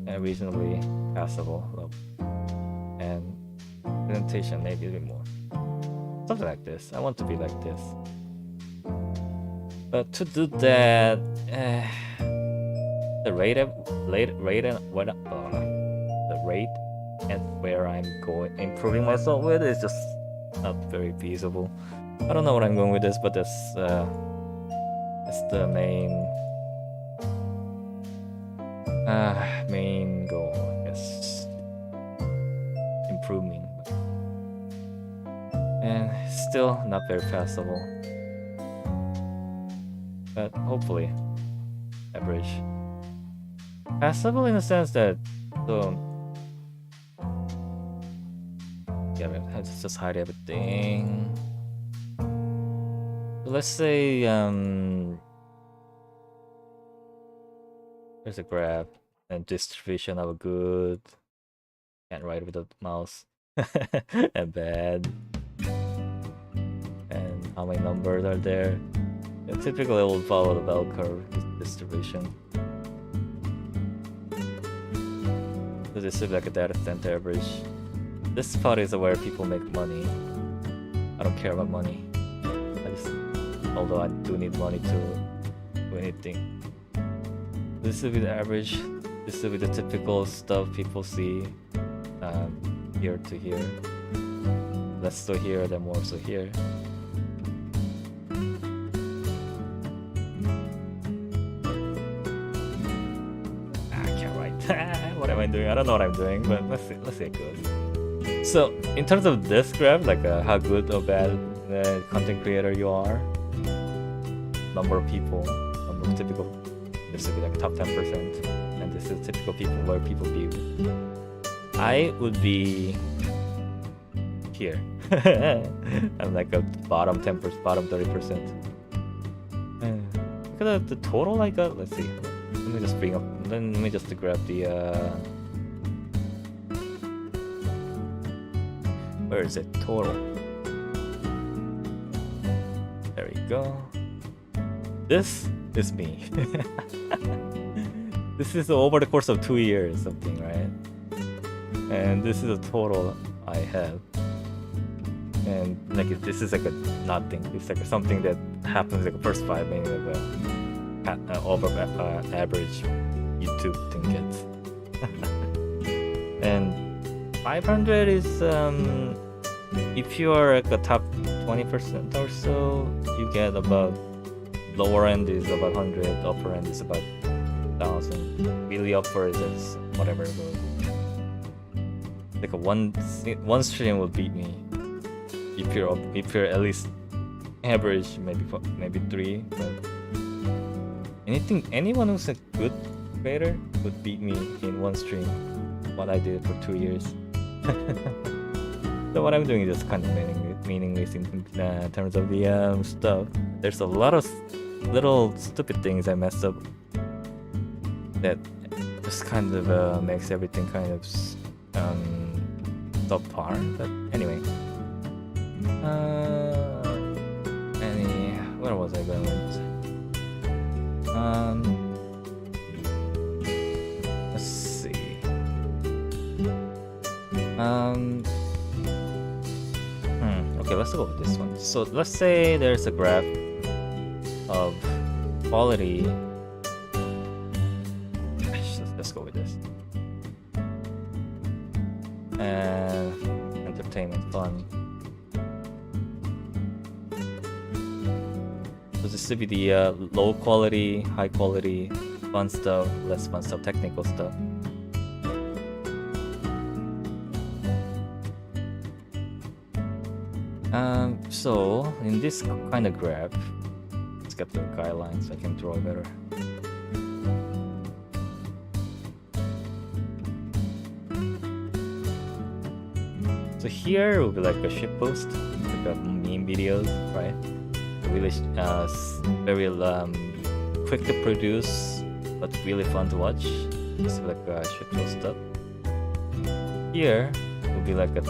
and reasonably passable level. And presentation maybe a bit more. Something like this. I want to be like this. But to do that, the rate at where I'm going improving myself with is just not very feasible. I don't know what I'm going with this, but that's the main goal, I guess. Improving, and still not very passable, but hopefully average. Passable in the sense that let's just hide everything. So let's say there's a graph and distribution of a good. Can't write with the mouse. And bad. And how many numbers are there? And typically it will follow the bell curve distribution. So this is like a data center average. This part is where people make money. I don't care about money. Although I do need money to do anything. This will be the average. This will be the typical stuff people see. Here to here. Less so here, then more so here. I can't write. What am I doing? I don't know what I'm doing, but let's see it goes. So in terms of this graph, like how good or bad content creator you are, number of people, number of typical, this would be like top 10%, and this is typical people where people view. I would be here. I'm like a bottom 10%, bottom 30%. Look at the total I got. Let's see. Let me just bring up. Let me just grab the. Where is it? Total. There we go. This is me. This is over the course of 2 years, something, right? And this is a total I have. And like this is like a nothing. It's like something that happens like the first 5 minutes of over average YouTube thing gets. And 500 is if you are like a top 20% or so, you get about, lower end is about 100, upper end is about 1,000. Really upper is whatever it goes. Like a one stream will beat me if you're at least average, maybe 3. But anyone who's a good creator would beat me in one stream. What I did for 2 years. So what I'm doing is just kind of meaningless in terms of the stuff. There's a lot of little stupid things I messed up that just kind of makes everything kind of subpar. But anyway, where was I going with? Let's see. Okay, let's go with this one. So let's say there's a graph of quality. Let's go with this. And entertainment, fun. So this should be the low quality, high quality, fun stuff, less fun stuff, technical stuff. So in this kind of graph, let's get the guidelines so I can draw better. So here will be like a shitpost, like a meme videos, right? Really very quick to produce, but really fun to watch. It's like shitpost stuff. Here will be like a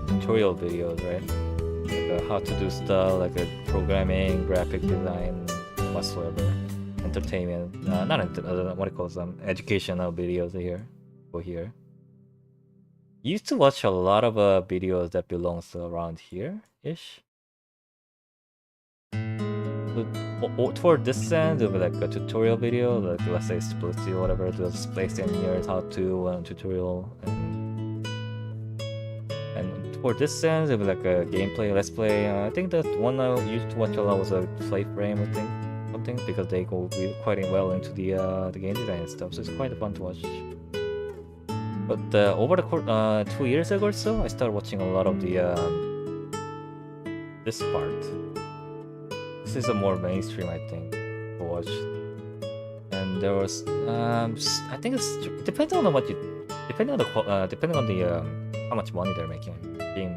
tutorial videos, right? Like how to do stuff, like a programming, graphic design, whatsoever. And entertainment, not what it calls educational videos here. Go here. Used to watch a lot of videos that belongs around here ish. So, toward this end, it'll be like a tutorial video, like let's say Split or whatever. Just place in here how to tutorial, and toward this end, it'll be like a gameplay, let's play. I think that one I used to watch a lot was a Play Frame, I think, something, because they go quite well into the game design and stuff. So it's quite fun to watch. But over the course, 2 years ago or so, I started watching a lot of the this part. This is a more mainstream, I think, to watch. And there was, I think it depends on what you, depending on the how much money they're making. Game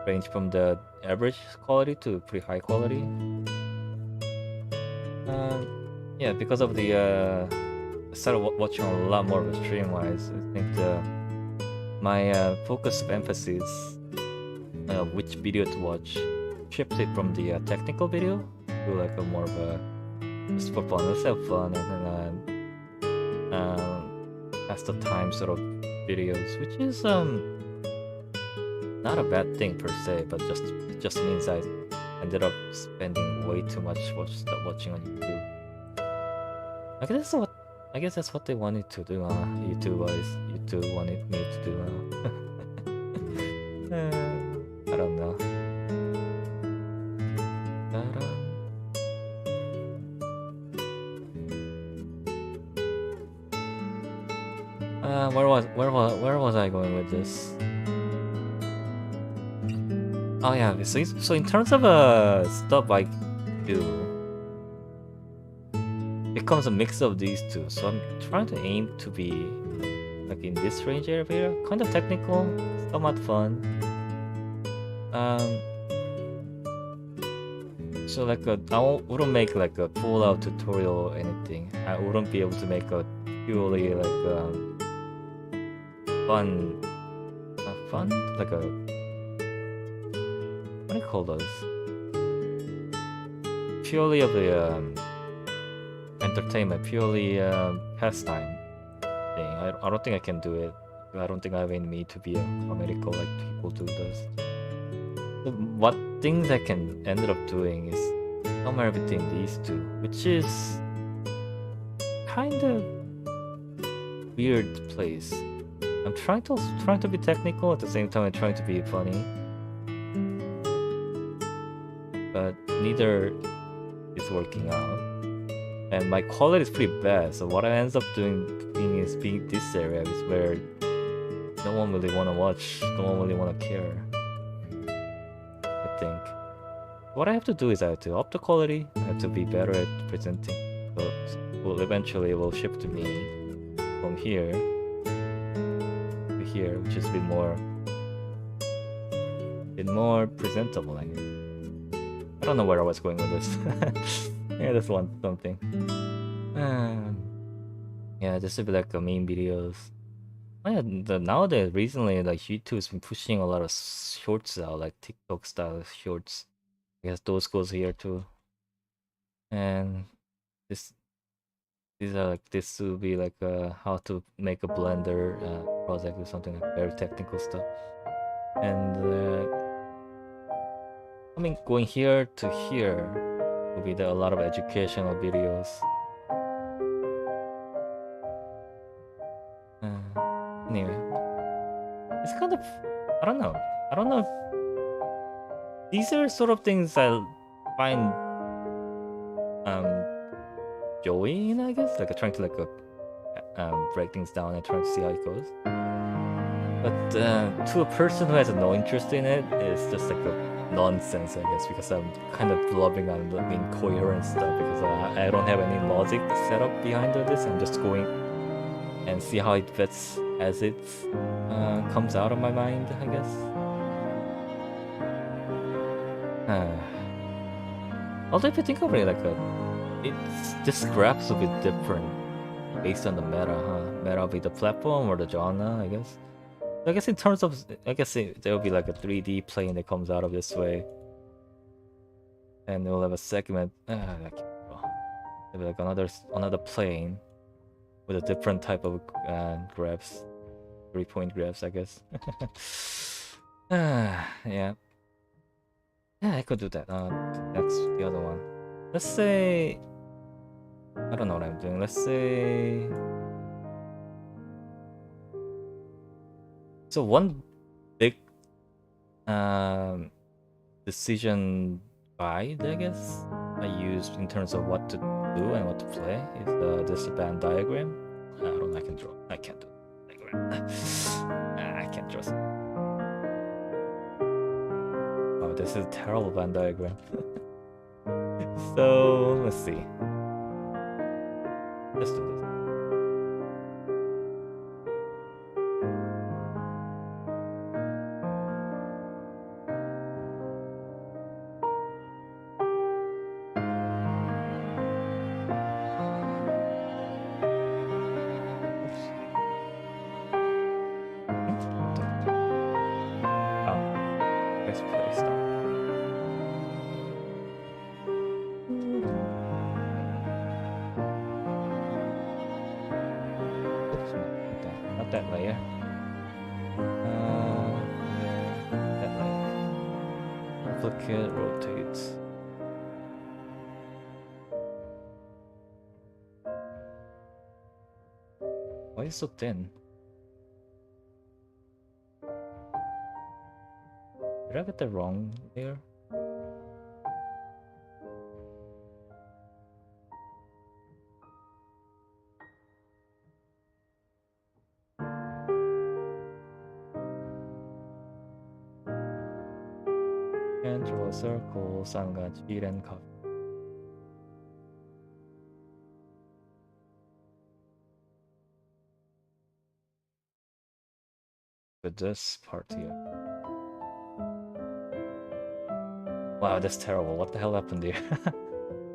range from the average quality to pretty high quality. Yeah, because of the I started watching a lot more of a stream-wise. I think my focus of emphasis, which video to watch, shifted from the technical video to like a more of a just for fun, let's have fun and pass the time sort of videos, which is not a bad thing per se, but it just means I ended up spending way too much watching on YouTube. I guess that's what they wanted to do, YouTube-wise. YouTube wanted me to do. I don't know. Where was I going with this? Oh yeah, so in terms of stuff I do, it becomes a mix of these two. So I'm trying to aim to be like in this range area, kind of technical, somewhat fun. So like I wouldn't make like a full-out tutorial or anything. I wouldn't be able to make a purely like fun, like a, what do you call those? Purely of the entertainment, purely pastime thing. I don't think I can do it. I don't think I have in me to be a medical like people do this. So what things I can end up doing is somewhere between these two, which is kind of weird place. I'm trying to be technical at the same time. I'm trying to be funny, but neither is working out. And my quality is pretty bad. So what I ends up doing is being this area is where no one really want to watch, no one really want to care. I think what I have to do is I have to up the quality. I have to be better at presenting. So eventually it will shift to me from here to here, which is a bit more presentable. I don't know where I was going with this. Yeah, that's something. Yeah, this would be like the main videos. Oh yeah, nowadays, recently, like YouTube's been pushing a lot of shorts out, like TikTok style shorts. I guess those goes here too. And this will be like how to make a Blender project or something like very technical stuff. And I mean, going here to here will be a lot of educational videos. Anyway, it's kind of, I don't know. These are sort of things I find joy in, I guess, like trying to like break things down and trying to see how it goes. But to a person who has no interest in it, it's just like a nonsense, I guess, because I'm kind of blubbing on the incoherent stuff because I don't have any logic set up behind this. I'm just going and see how it fits as it comes out of my mind, I guess. Although if you think of it like this graph's a bit different based on the meta, Meta will be the platform or the genre, I guess. I guess in terms of, there will be like a 3D plane that comes out of this way. And it will have a segment. Maybe like another plane with a different type of grabs, 3-point grabs, I guess. Yeah. Yeah, I could do that. That's the other one. Let's say I don't know what I'm doing. Let's say so one big decision guide, I guess, I use in terms of what to do and what to play is this band diagram. I don't know, I can draw. I can't do diagram. I can't draw. Oh, this is a terrible band diagram. So let's see. Let's do this. Let's play stuff. Oops, not that layer. That layer. Replicate, rotate. Why is it so thin? Did I get the wrong layer? And draw a circle, sangaj, and cup. With this part here. Wow, that's terrible. What the hell happened here?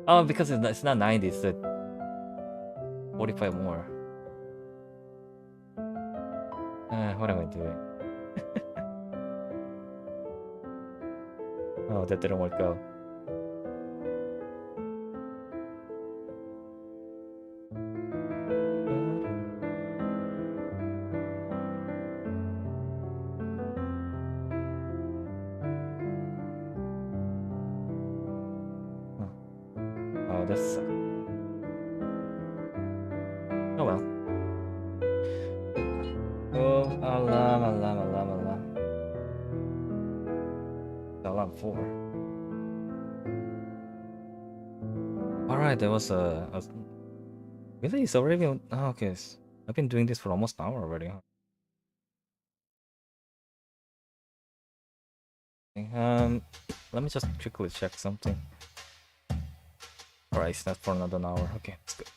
Oh, because it's not 90, it's 45 more. What am I doing? Oh, that didn't work out. Oh, this sucks. Oh well. Oh, alarm. Alarm 4. Alright, there was a... Really? It's already been... Oh, okay. I've been doing this for almost an hour already. Huh? Okay, let me just quickly check something. Alright, it's not for another hour. Okay, that's good.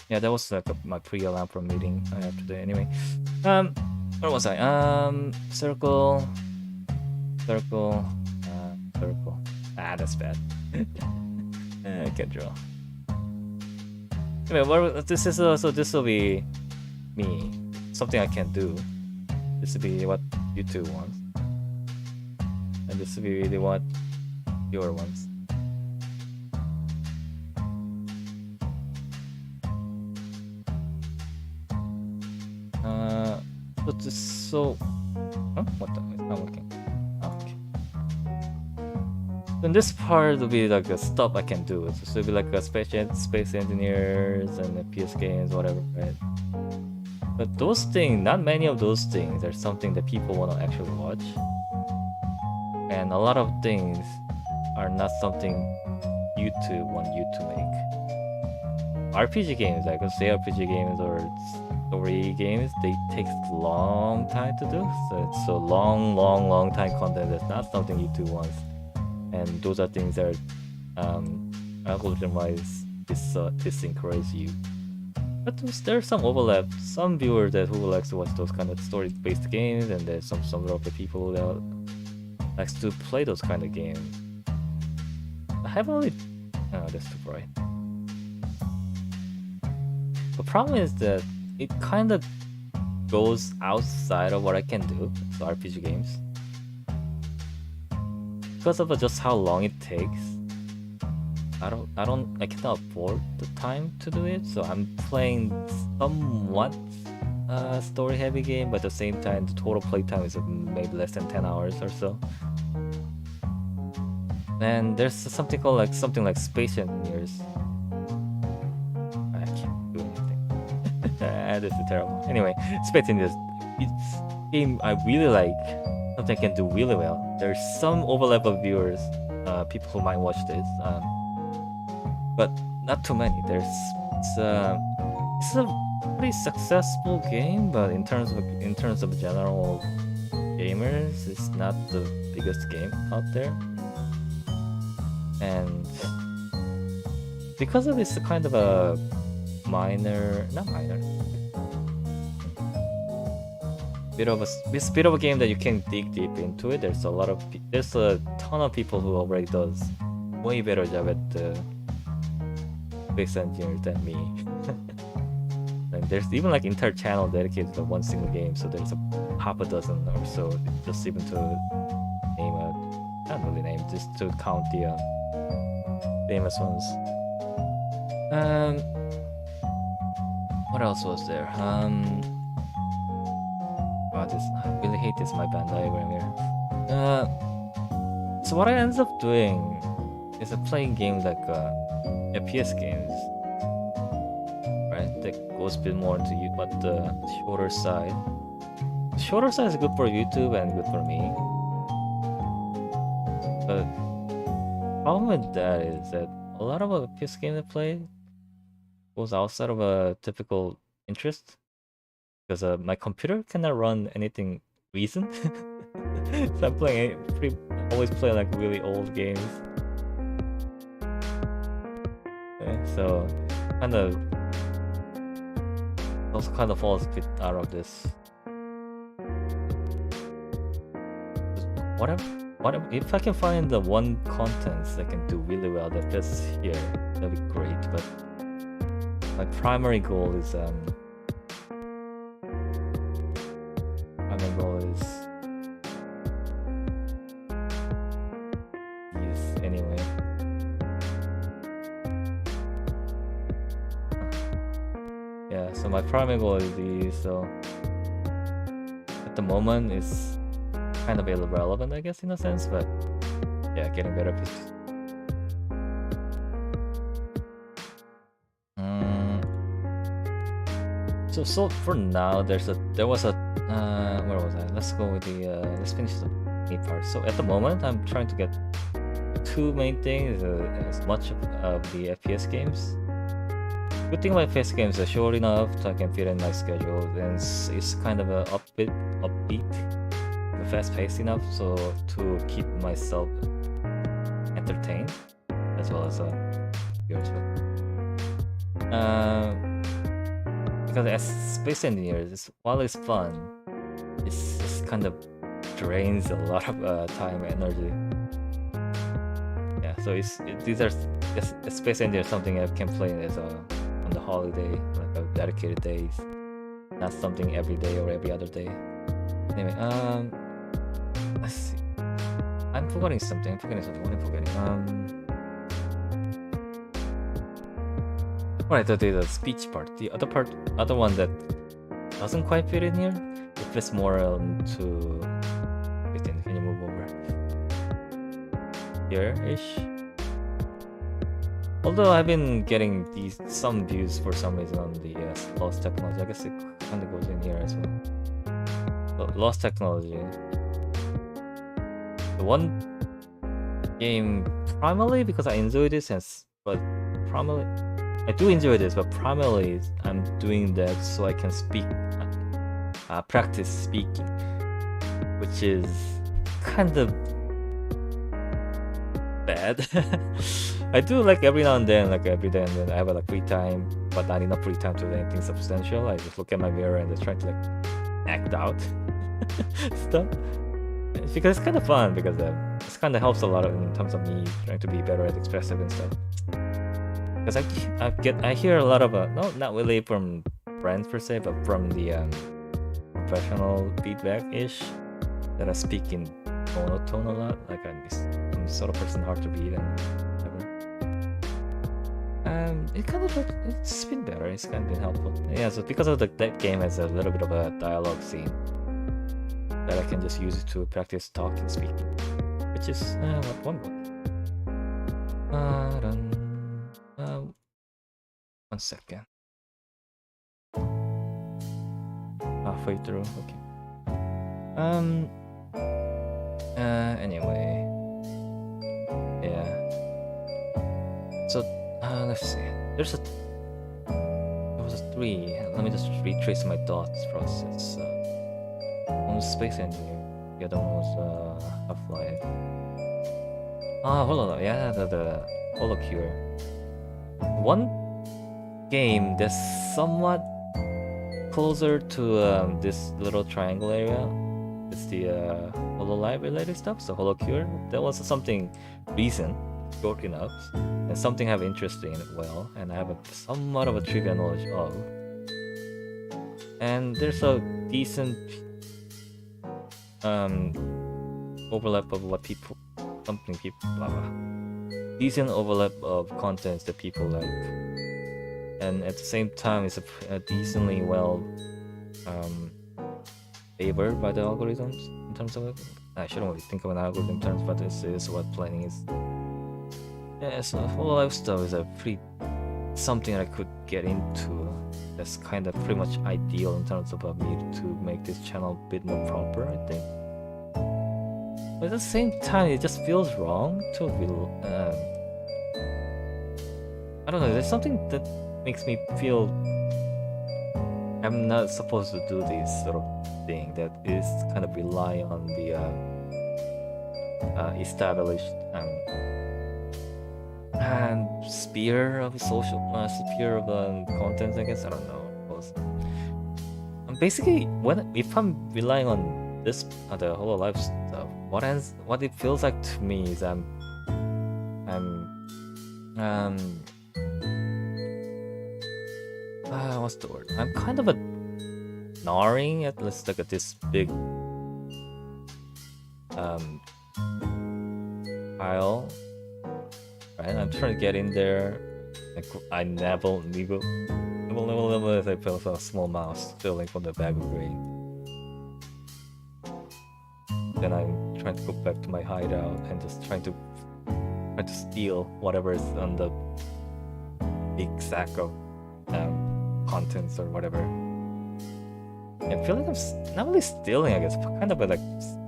Yeah, that was like my pre-alarm for meeting I have today. Anyway, where was I? Circle. Circle. Ah, that's bad. I can't draw. Anyway, this is so this will be me. Something I can't do. This will be what you two want, and this will be really what your wants. What the? It's not working. Oh, okay. Then this part will be like a stuff I can do. So it'll be like a space engineers and the PS games, whatever, right? But those things, not many of those things are something that people want to actually watch. And a lot of things are not something YouTube want you to make. RPG games, like let's say RPG games or story games, they take long time to do. So it's so long time content. That's not something YouTube wants. And those are things that algorithm-wise disencourage you. But there's some overlap. Some viewers who likes to watch those kind of story-based games, and there's some of the people that likes to play those kind of games. I haven't really... Oh, that's too bright. The problem is that it kind of goes outside of what I can do, so RPG games. Because of just how long it takes. I cannot afford the time to do it, so I'm playing somewhat story heavy game, but at the same time the total playtime is maybe less than 10 hours or so. And there's something called Space Engineers. I can't do anything. This is terrible. Anyway, Space Engineers. It's a game I really like. Something I can do really well. There's some overlap of viewers, people who might watch this, but not too many. It's a pretty successful game, but in terms of general gamers, it's not the biggest game out there. And because of this kind of a bit of a game that you can dig deep into it. There's a ton of people who already does way better job at the Space Engineers than me. And there's even entire channel dedicated to one single game, so there's half a dozen or so, just even to name not really name, just to count the famous ones. What else was there? I really hate this my Venn diagram here. So what I ended up doing is playing games like FPS games, right? That goes a bit more into but the shorter side. The shorter side is good for YouTube and good for me. But the problem with that is that a lot of FPS games I play goes outside of a typical interest. Because my computer cannot run anything recent. So I'm always play really old games. Okay, so also kind of falls a bit out of this. If I can find the one contents I can do really well that fits here, that'd be great. But my primary goal is anyway. Yeah, so my primary goal is these, so at the moment it's kind of irrelevant, I guess, in a sense, but yeah, getting better at it. So for now, there was a where was I? Let's go with let's finish the main part. So at the moment, I'm trying to get two main things, as much of the FPS games. Good thing about FPS games are short enough so I can fit in my schedule, and it's kind of a upbeat, fast-paced enough so to keep myself entertained as well as viewers. Because as Space Engineers, while it's fun, it's kind of drains a lot of time and energy. Yeah, so these are Space Engineers, something I can play as on the holiday, like a dedicated days, not something every day or every other day. Anyway, let's see. I'm forgetting something. What am I forgetting? Right, the speech part. The other one that doesn't quite fit in here. It fits more to. Can you move over here-ish? Although I've been getting some views for some reason on the Lost Technology. I guess it kind of goes in here as well. So, Lost Technology. The one game primarily because I enjoy this, but primarily. I do enjoy this, but primarily I'm doing that so I can practice speaking, which is kind of bad. I do every now and then, every day and then I have free time, but not enough free time to do anything substantial. I just look at my mirror and just try to act out stuff. Because it's kind of fun, because it kind of helps a lot in terms of me trying to be better at expressive and stuff. Because I hear a lot of not really from friends per se, but from the professional feedback-ish, that I speak in monotone a lot. I'm sort of person hard to read and whatever. It's been better. It's kind of been helpful. Yeah, so because of that game has a little bit of a dialogue scene that I can just use it to practice talking, speaking, which is one book. One second. Halfway through. Okay. Anyway. Yeah. So let's see. There was a 3. Let me just retrace my thoughts process. One was Space Engineer. The other one was Half-Life. Hold on. Yeah, the Holocure. One game that's somewhat closer to this little triangle area. It's the HoloLive related stuff. So Holocure. That was something recent, short enough, and something I have interest in well, and I have somewhat of a trivia knowledge of. And there's a decent overlap of what people, decent overlap of contents that people like, and at the same time, it's a decently well favored by the algorithms in terms of it. I shouldn't really think of an algorithm terms, but this is what planning is. Yeah, so HoloLive stuff is a pretty something I could get into. That's kind of pretty much ideal in terms of me to make this channel a bit more proper, I think. But at the same time, it just feels wrong to I don't know. There's something that makes me feel I'm not supposed to do this sort of thing that is kind of rely on the established and sphere of social sphere of content. I guess I don't know. Basically, if I'm relying on this the HoloLive stuff, what it feels like to me is what's the word? I'm kind of gnawing at least like at this big pile, right? I'm trying to get in there. Like I nibble as I feel a small mouse filling from the bag of grain. Then I'm trying to go back to my hideout and just trying to steal whatever is on the big sack of contents or whatever. I feel like I'm not really stealing, I guess, but kind of like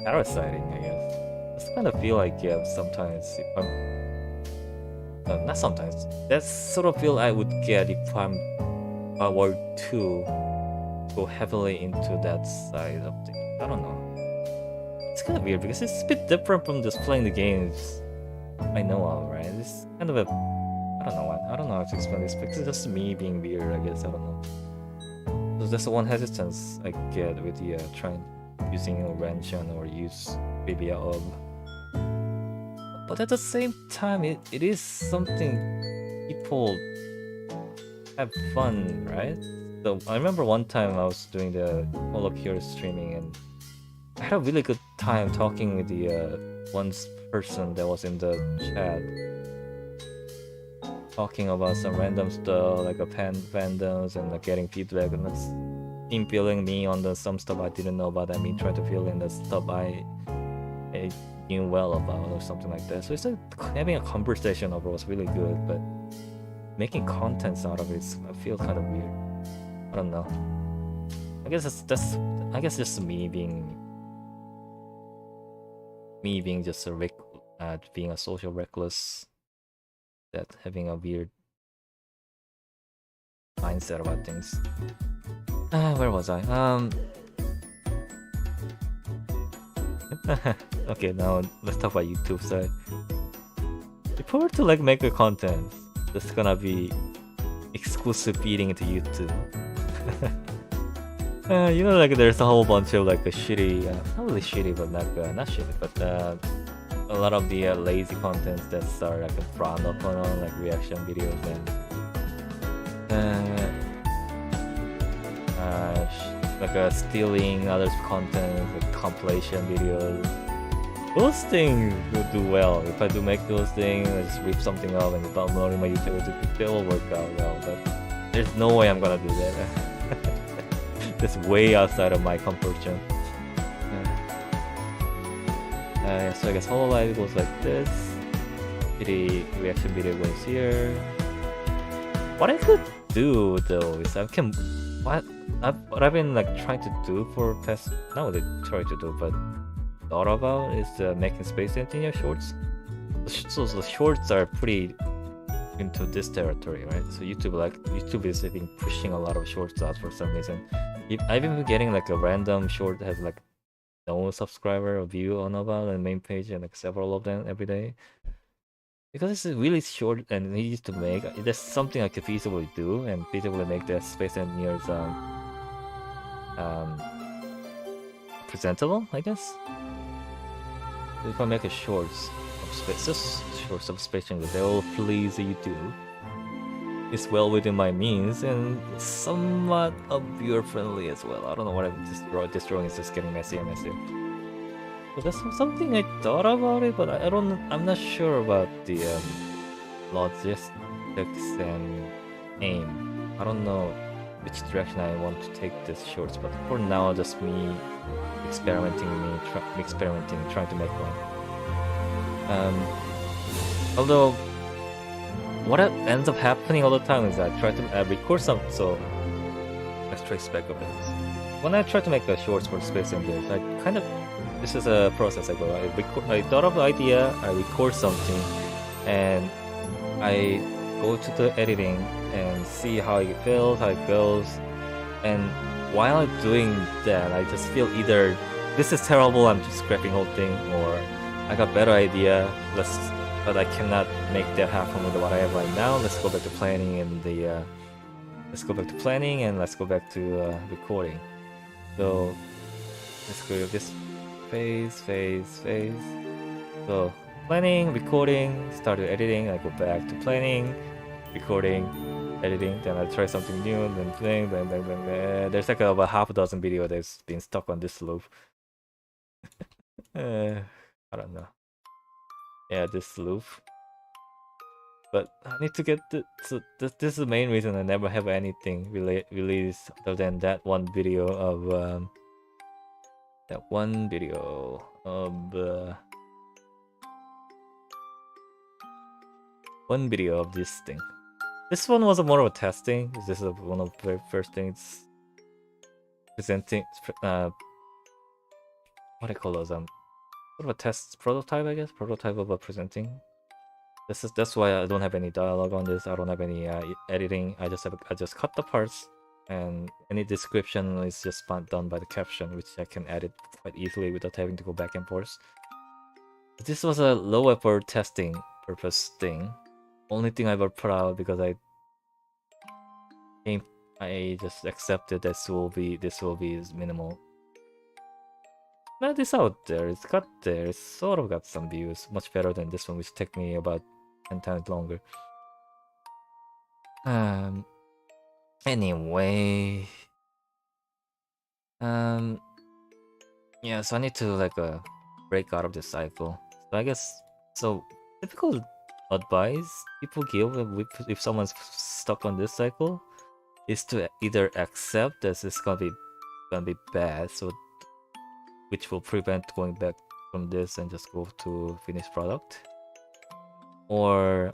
parasiting, I guess. I just kind of feel like, yeah, sometimes if I'm not sometimes. That's sort of feel I would get if I were to go heavily into that side of things. I don't know. It's kind of weird because it's a bit different from just playing the games I know of, right? It's kind of I don't know how to explain this because it's just me being weird, I guess. I don't know. So that's the one hesitance I get with the trying using a wrench or use trivia of. But at the same time, it is something people have fun, right? So I remember one time I was doing the Holocure streaming and I had a really good time talking with the one person that was in the chat, talking about some random stuff like fandoms and like getting feedback and him filling me on some stuff I didn't know about. I mean, trying to fill in the stuff I knew well about or something like that. So it's like having a conversation overall was really good, but making contents out of it, I feel kind of weird. I don't know. I guess that's just me being just being a social recluse, that having a weird mindset about things. Where was I? Okay, now let's talk about YouTube side. If I were to like make a content that's gonna be exclusive feeding into YouTube, you know, like there's a whole bunch of like a shitty, not really shitty, but not shitty, but a lot of the lazy contents that are like frowned upon, like reaction videos and like stealing others' content, like compilation videos, Those things will do well. If I do make those things, I just rip something up and download in my utility, they will work out well. But there's no way I'm gonna do that. That's way outside of my comfort zone. So I guess HoloLive goes like this. The reaction video goes here. What I could do though is I can what I've been like trying to do for past not really trying to do but thought about is making space engineer shorts. So the shorts are pretty into this territory, right? So YouTube is been pushing a lot of shorts out for some reason. I've been getting like a random short that has like no subscriber or view on about the main page and like several of them every day. Because it's really short and easy to make, there's something I could feasibly do and feasibly make the space engineers presentable, I guess. If I make a shorts of space, just shorts of space engineers, they will please YouTube. It's well within my means and somewhat viewer friendly as well. I don't know what I'm this drawing is just getting messier and messier. So that's something I thought about it, but I'm not sure about the logistics and aim. I don't know which direction I want to take this shorts, but for now, just me experimenting, trying to make one. Although what ends up happening all the time is I try to record some. So let's trace back over this. When I try to make a shorts for Space Engineers, I kind of this is a process I go. I thought of the idea, I record something, and I go to the editing and see how it feels, how it goes. And while I'm doing that, I just feel either this is terrible, I'm just scrapping whole thing, or I got better idea, but I cannot make that happen with what I have right now. Let's go back to planning and let's go back to recording. So let's go with this phase. So planning, recording, started editing, I go back to planning, recording, editing, then I try something new, then playing, bang. There's like about half a dozen videos that's been stuck on this loop. I don't know. Yeah, this loop. But I need to get so this is the main reason I never have anything released other than that one video of this thing. This one was more of a testing. This is one of the very first things presenting. What do I call those? Sort of a test prototype, I guess. Prototype of presenting. That's why I don't have any dialogue on this. I don't have any editing. I just cut the parts, and any description is just done by the caption, which I can edit quite easily without having to go back and forth. This was a low effort testing purpose thing. Only thing I ever put out because I just accepted this will be minimal. Now this out there, it's sort of got some views, much better than this one, which took me about 10 times longer. Anyway, yeah, so I need to like break out of this cycle. So I guess typical advice people give if someone's stuck on this cycle is to either accept that it's gonna be bad, so which will prevent going back from this and just go to finished product, or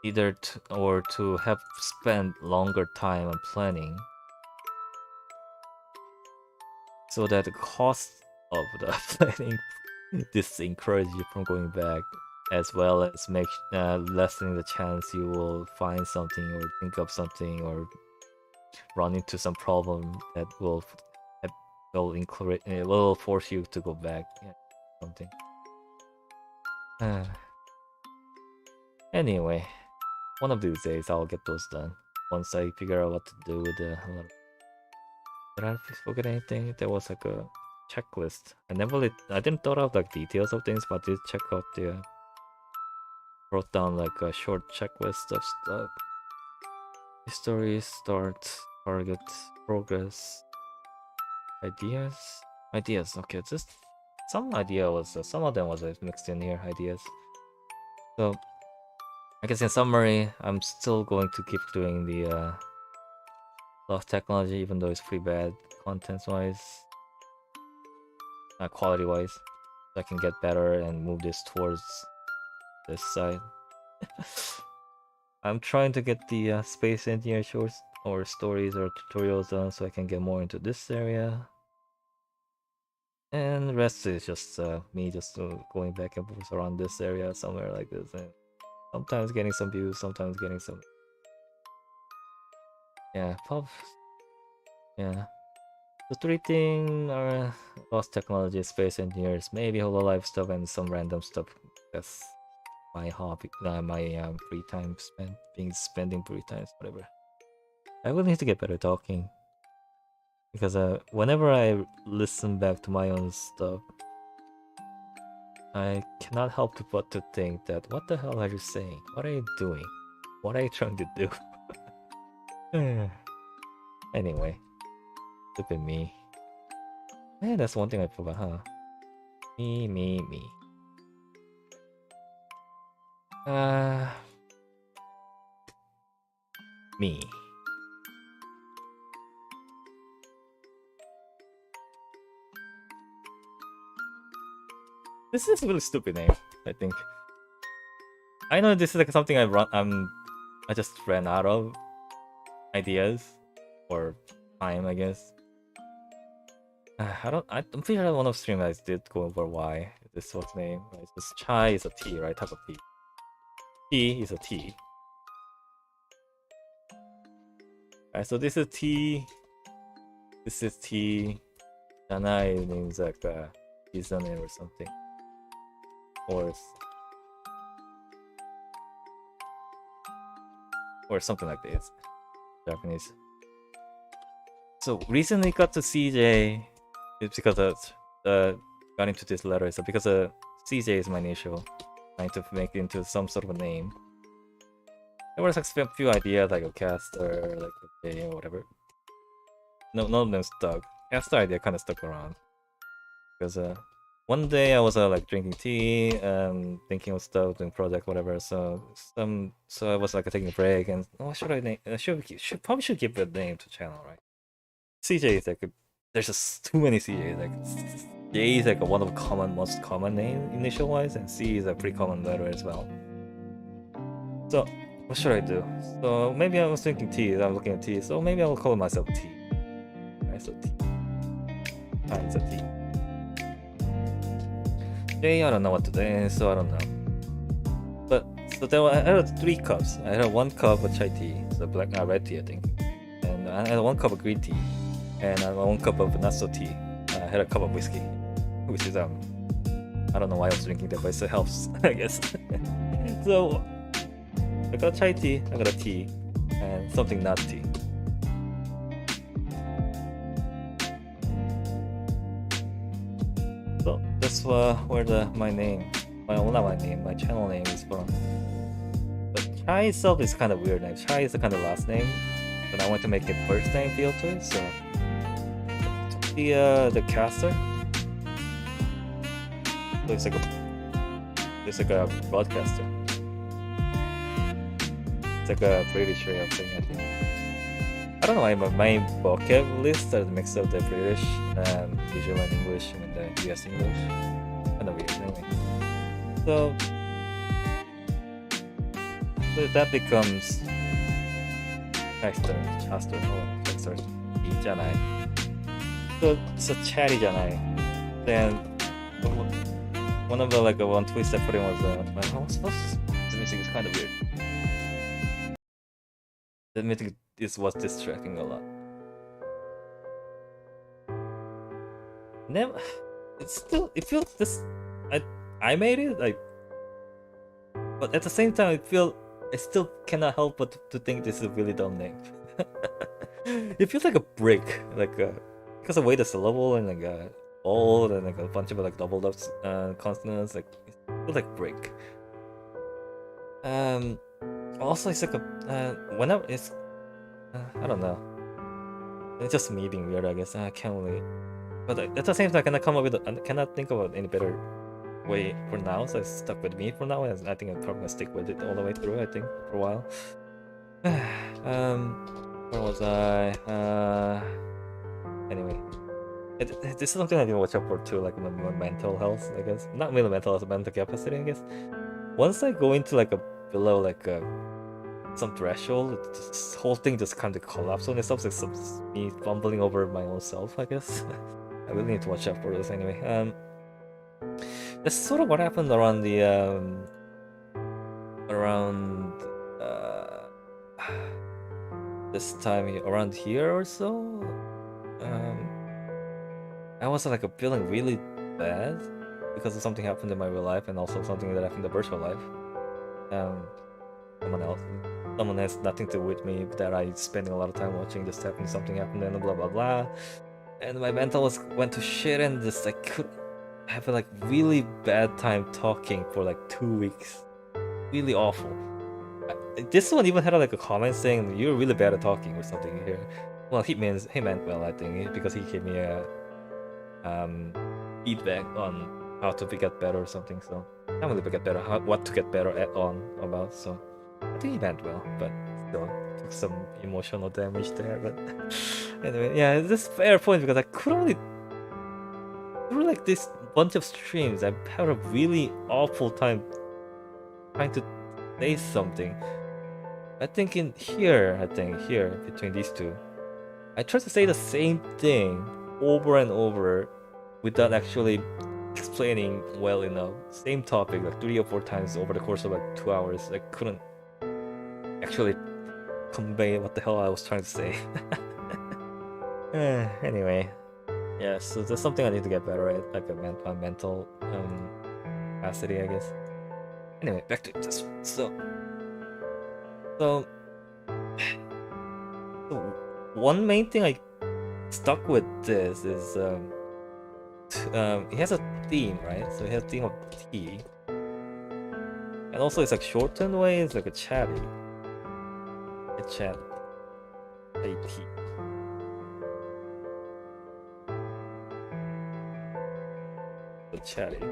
to have spent longer time on planning, so that the cost of the planning encourage you from going back, as well as make lessening the chance you will find something or think of something or run into some problem that will force you to go back. Yeah, something. Anyway, one of these days I'll get those done once I figure out what to do with the. Did I forget anything? There was like a checklist. I didn't thought of like details of things, but I did check out wrote down like a short checklist of stuff. History, start, target, progress, ideas. Okay, just some idea was some of them was mixed in here ideas. So I guess in summary, I'm still going to keep doing the lost technology, even though it's pretty bad content-wise, not quality-wise. So I can get better and move this towards this side. I'm trying to get the space engineer shorts or stories or tutorials done so I can get more into this area. And the rest is just me just going back and forth around this area somewhere like this, and sometimes getting some views, sometimes getting some. Yeah, yeah. The three things are lost technology, space engineers, maybe hololive stuff, and some random stuff. That's my hobby, my free time spending free times, whatever. I will need to get better talking because whenever I listen back to my own stuff, I cannot help but to think that what the hell are you saying? What are you doing? What are you trying to do? Anyway, stupid me. Yeah, that's one thing I forgot, huh? Me. Me. This is a really stupid name, I think. I know this is like something I just ran out of ideas or time, I guess. I'm pretty sure one of stream guys did go over why this was named. Right? This chai is a tea, right? Type of tea. Tea is a tea. Alright, so this is tea. This is tea. Janai means like pizza name or something. Or something like this. Japanese. So recently got to CJ. It's because got into this letter. So because CJ is my initial, trying to make it into some sort of a name. There was like a few ideas like a caster, like a J or whatever. No, none of them stuck. Caster idea kind of stuck around because one day I was like drinking tea and thinking of stuff, doing project, whatever. So I was like taking a break and what should I name? Probably should give a name to channel, right? CJ is like there's just too many CJs. Like J is like one of the most common name initial wise, and C is a pretty common letter as well. So what should I do? So maybe I was thinking T. I'm looking at T. So maybe I'll call myself T. Right, so T times a T. J, I don't know what to do, so I don't know. But so there I had 3 cups. I had 1 cup of chai tea, so red tea I think, and I had 1 cup of green tea, and I had 1 cup of natsu tea. I had a cup of whiskey, which is I don't know why I was drinking that, but it helps, I guess. So I got chai tea, I got a tea, and something not tea. So that's where my channel name is from. But Chai itself is kind of weird name. Chai is the kind of last name, but I want to make it first name feel to it. So the caster. So it's like a broadcaster. It's like a British way of saying it. I don't know why my vocab list are a mix of the British and New Zealand English and the US English. Kind of weird anyway. So that becomes Chester, 있잖아요. So chat이잖아요. Then one of the one twist I put in was the music is kind of weird. The music was distracting a lot. Never. It feels this. I made it like, but at the same time, I still cannot help but to think this is a really dumb name. It feels like a break, because of the way the syllable and bold and a bunch of doubled up consonants, it feels like break. Also, it's like whenever it's I don't know. It's just me being weird, I guess. I can't really But at the same time, I cannot think of any better way for now, so it's stuck with me for now, and I think I'm probably gonna stick with it all the way through, I think, for a while. Where was I? Anyway. This is something I need to watch out for too, like my mental health, I guess. Not really mental health, mental capacity, I guess. Once I go into like a below like some threshold, this whole thing just kind of collapses on itself. It's me fumbling over my own self, I guess. I really need to watch out for this anyway. That's sort of what happened around the around this time around here or so. I was like feeling really bad because of something happened in my real life and also something that happened in the virtual life. Someone has nothing to do with me that I spending a lot of time watching. Just happened, something happened, and blah blah blah. And my mental went to shit, and just I could have a like really bad time talking for like 2 weeks. Really awful. This one even had like a comment saying you're really bad at talking or something here. Well, he meant well, I think, because he gave me a feedback on how to get better or something. So not really to get better, what to get better at about. So I think he meant well, but still took some emotional damage there. But anyway, yeah, this is a fair point because I could only through like this bunch of streams. I've had a really awful time trying to say something. I think here between these two, I try to say the same thing over and over without actually explaining well enough. Same topic like 3 or 4 times over the course of like 2 hours. I couldn't actually convey what the hell I was trying to say. Anyway, yeah, so there's something I need to get better at, like a mental capacity, I guess. Anyway, back to this. So one main thing I stuck with this is it has a theme, right? So it has a theme of tea, and also it's like shortened way. It's like a chatty, a chat, a tea. The chatty,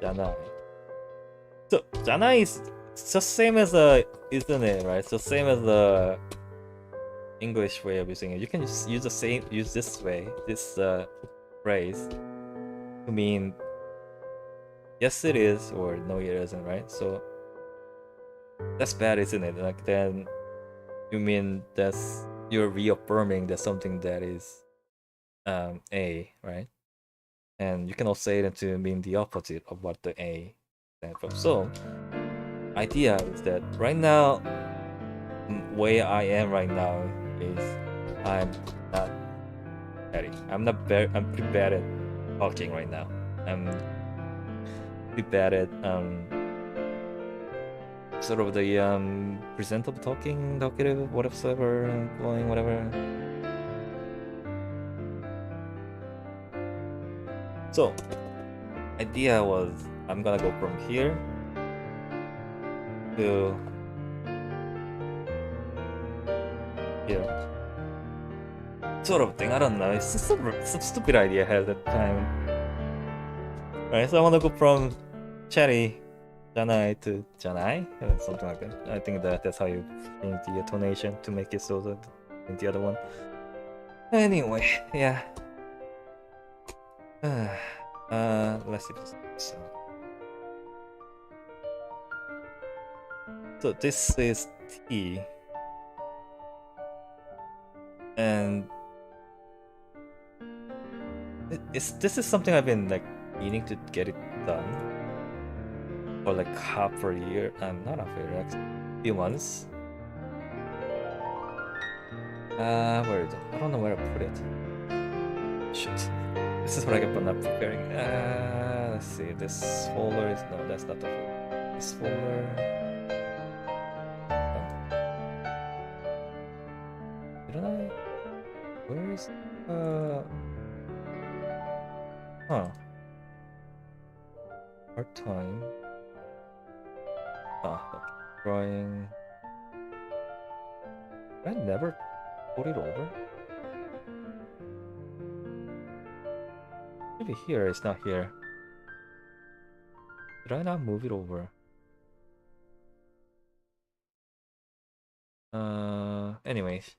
janai. So janai is just same as isn't it, right? So same as the English way of using it. You can just use this way, this phrase to mean yes it is or no it isn't, right? So that's bad, isn't it? Like then you mean you're reaffirming that something that is A, right? And you can also say it to mean the opposite of what the A stands for. So idea is that right now, way I am right now is I'm not ready. I'm pretty bad at talking right now. I'm pretty bad at sort of the presentable talking, talkative, whatever, going, whatever. So idea was I'm gonna go from here to here. Sort of thing, I don't know. It's just some stupid idea I had at the time. Alright, so I wanna go from chatty janai to janai, something like that. I think that's how you change the tonation to make it so that in the other one. Anyway, yeah. Let's see this. So this is T, and this is something I've been like meaning to get it done for like half a year. Not half a year, like a few months. Where is it? I don't know where I put it. Shit. This is what I get for not preparing. Let's see. This folder is no, that's not the folder. This folder. Didn't I? Where is? Huh. Part time. Ah, okay. Drawing. I never put it over. Maybe here, it's not here. Did I not move it over? Anyways.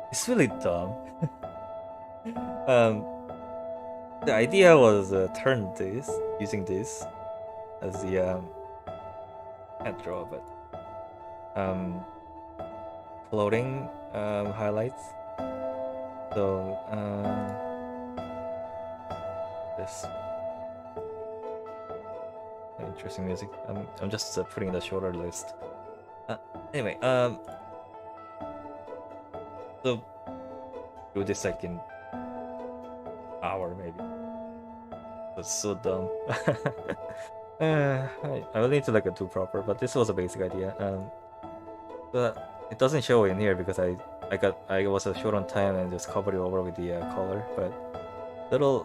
It's really dumb. um, the idea was turn this, using this as the, can't draw, but, floating, highlights. So, this. Interesting music. I'm just putting the shorter list. Anyway, so do this like in hour maybe. That's so dumb. I will need to like do proper, but this was a basic idea. But it doesn't show in here because I was short on time and just covered it over with the color. But little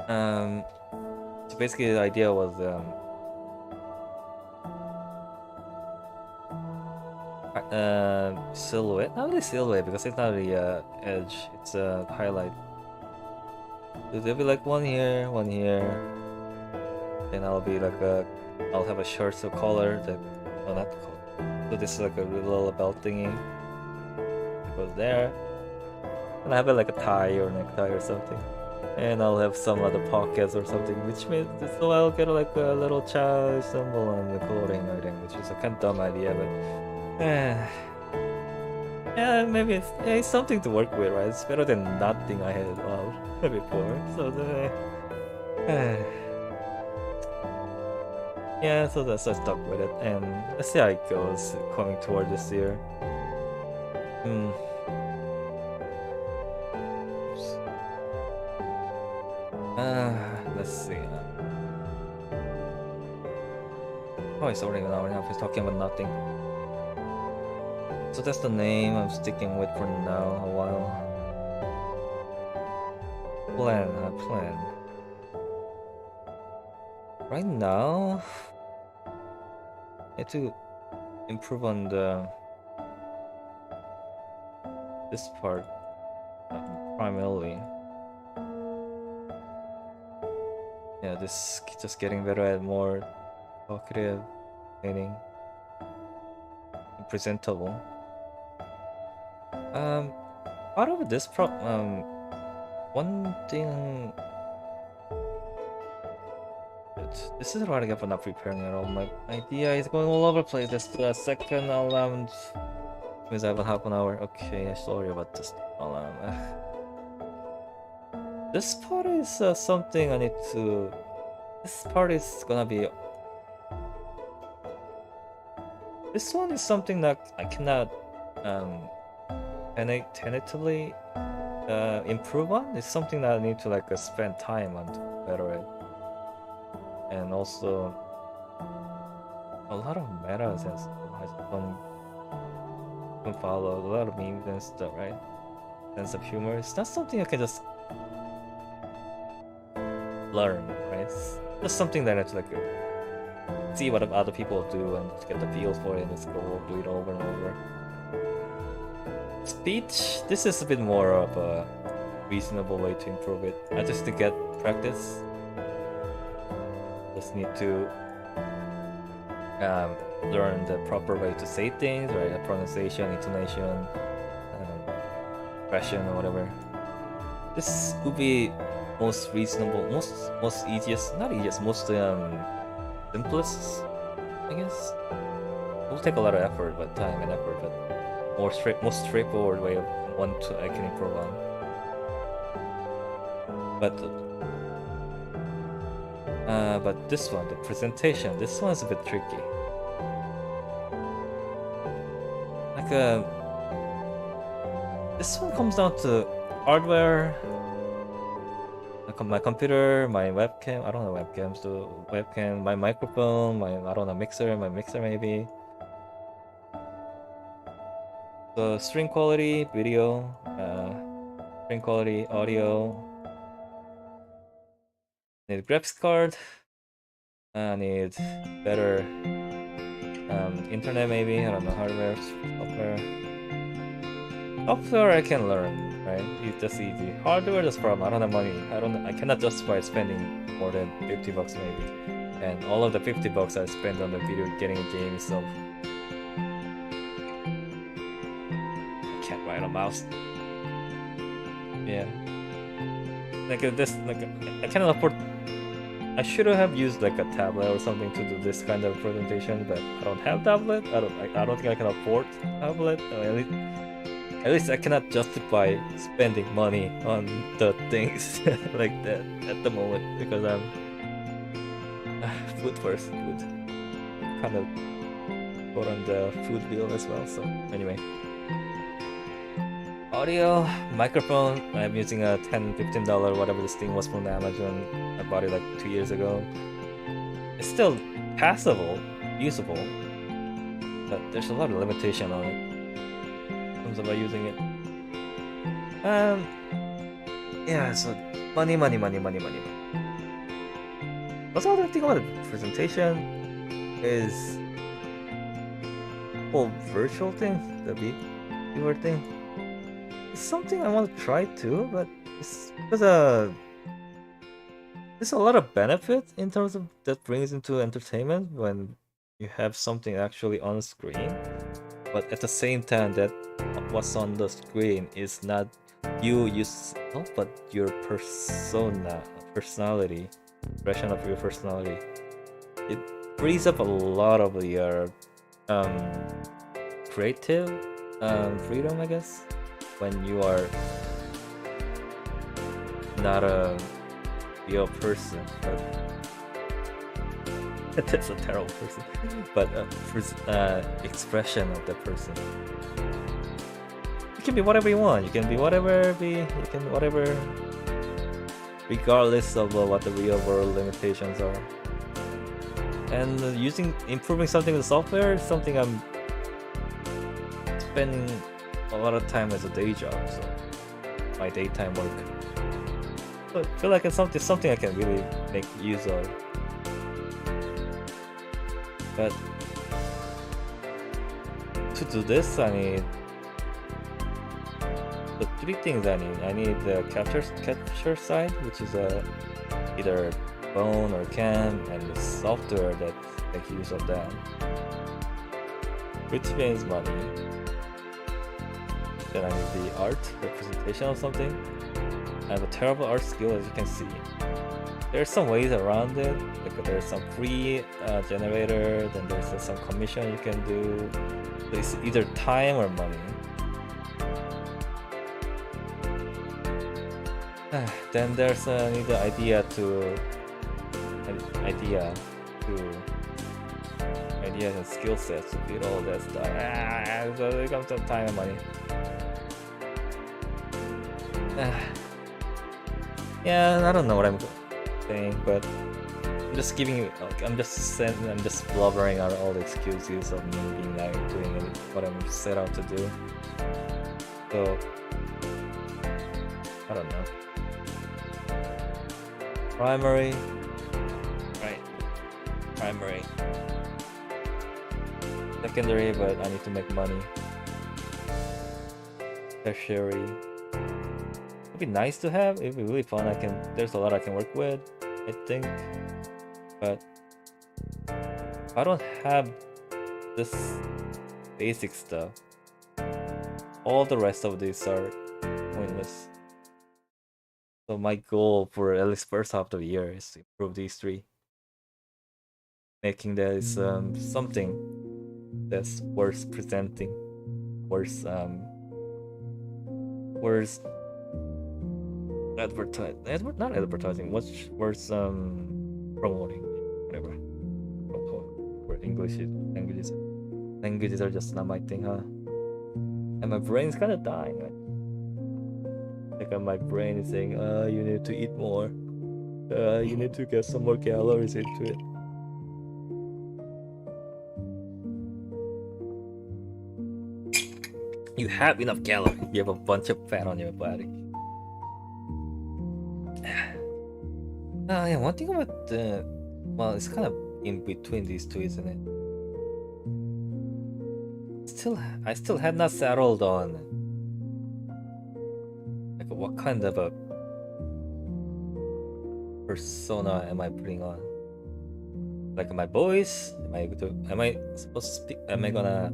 so basically the idea was silhouette, not really silhouette because it's not the edge, it's a highlight. So there'll be like one here, then I'll be like I'll have a shirt so collar that, no, not the collar. So this is like a little belt thingy. It goes there, and I have it like a tie or necktie or something. And I'll have some other pockets or something, which means so I'll get like a little child symbol on the clothing item, which is a kind of dumb idea, but yeah, maybe it's something to work with, right? It's better than nothing I had before. So yeah, so that's I stuck with it, and let's see how it goes coming toward this year. Let's see. Oh, it's already an hour and a half. He's talking about nothing. So that's the name I'm sticking with for now. A while. Plan. Right now, I have to improve on this part primarily. Yeah, this just getting better at more talkative, meaning presentable. Part of this one thing. This is what I get for not preparing at all. My idea is going all over the place. This second alarm means I have a half an hour. Okay, sorry about this alarm. This part is something I need to. This part is gonna be. This one is something that I cannot tentatively improve on. It's something that I need to like spend time on to better it. And also a lot of meta sense I don't follow, a lot of memes and stuff, right? Sense of humor. It's not something I can just learn, right? It's just something that I have to like see what other people do and get the feel for it and just go do it over and over. Speech, this is a bit more of a reasonable way to improve it. I just need to get practice. Just need to learn the proper way to say things, right? Pronunciation, intonation, expression, or whatever. This would be most reasonable, most easiest, not easiest, most simplest, I guess. It will take a lot of effort, but time and effort, but most straightforward way of one I can improve on. But this one, the presentation, this one's a bit tricky. Like this one comes down to hardware. My computer, my webcam. I don't know webcams. The webcam, my microphone, my mixer, my mixer maybe. The string quality, video, string quality, audio. Need a graphics card. I need better Internet maybe, I don't know, hardware, software. Software I can learn, right? It's just easy. Hardware is problem. I don't have money. I cannot justify spending more than $50 maybe. And all of the $50 I spend on the video getting a game itself. I can't ride a mouse. Yeah. Like this, like I cannot afford. I should have used like a tablet or something to do this kind of presentation, but I don't have tablet. I don't think I can afford tablet. At least I cannot justify spending money on the things like that at the moment because I'm food first. Food kind of put on the food bill as well. So anyway. Audio, microphone, I'm using a $10-15 whatever this thing was from Amazon. I bought it like 2 years ago. It's still passable, usable, but there's a lot of limitation on it in terms of using it. Yeah, so money. Also, other thing about the presentation is whole virtual thing, the viewer thing. It's something I want to try too, but it's because there's a lot of benefit in terms of that brings into entertainment when you have something actually on screen. But at the same time, that what's on the screen is not you yourself, but your personality, expression of your personality. It frees up a lot of your creative freedom, I guess. When you are not a real person, but that's a terrible person, but expression of the person. You can be whatever you want. You can be whatever, regardless of what the real world limitations are. And improving something with software is something I'm spending a lot of time as a day job, so my daytime work. So I feel like it's something I can really make use of. But to do this, I need the 3 things I need. I need the capture side, which is either phone or cam, and the software that makes use of that. Which means money. Then I need the art representation of something. I have a terrible art skill, as you can see. There's some ways around it. Like there's some free generator, then there's some commission you can do. So it's either time or money. Then there's need the idea and skill sets to build all that stuff. So it comes to time and money. Yeah, I don't know what I'm saying, but I'm just blubbering out all the excuses of me being not doing what I'm set out to do. So I don't know. Primary. Secondary, but I need to make money. Tertiary. It'd be nice to have. It'd be really fun. There's a lot I can work with, I think. But if I don't have this basic stuff, all the rest of these are pointless. So my goal for at least first half of the year is to improve these 3. Making this something that's worth presenting, worth not advertising, what's worth promoting, whatever. Languages are just not my thing, huh? And my brain's kind of dying. Like my brain is saying, you need to eat more. You need to get some more calories into it. You have enough calories. You have a bunch of fat on your body. Yeah, one thing about it's kind of in between these 2, isn't it? I still had not settled on like what kind of a persona am I putting on? Like my voice? Am I supposed to speak? Am I gonna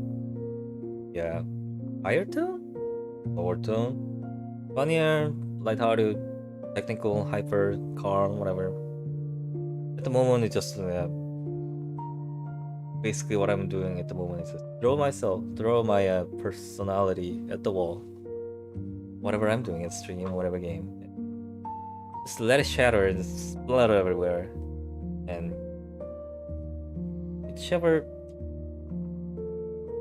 higher tone, lower tone, funnier, lighthearted, technical, hyper, calm, whatever. At the moment, it's just basically what I'm doing at the moment is just throw my personality at the wall. Whatever I'm doing, at stream, whatever game, just let it shatter and splatter everywhere, and whichever.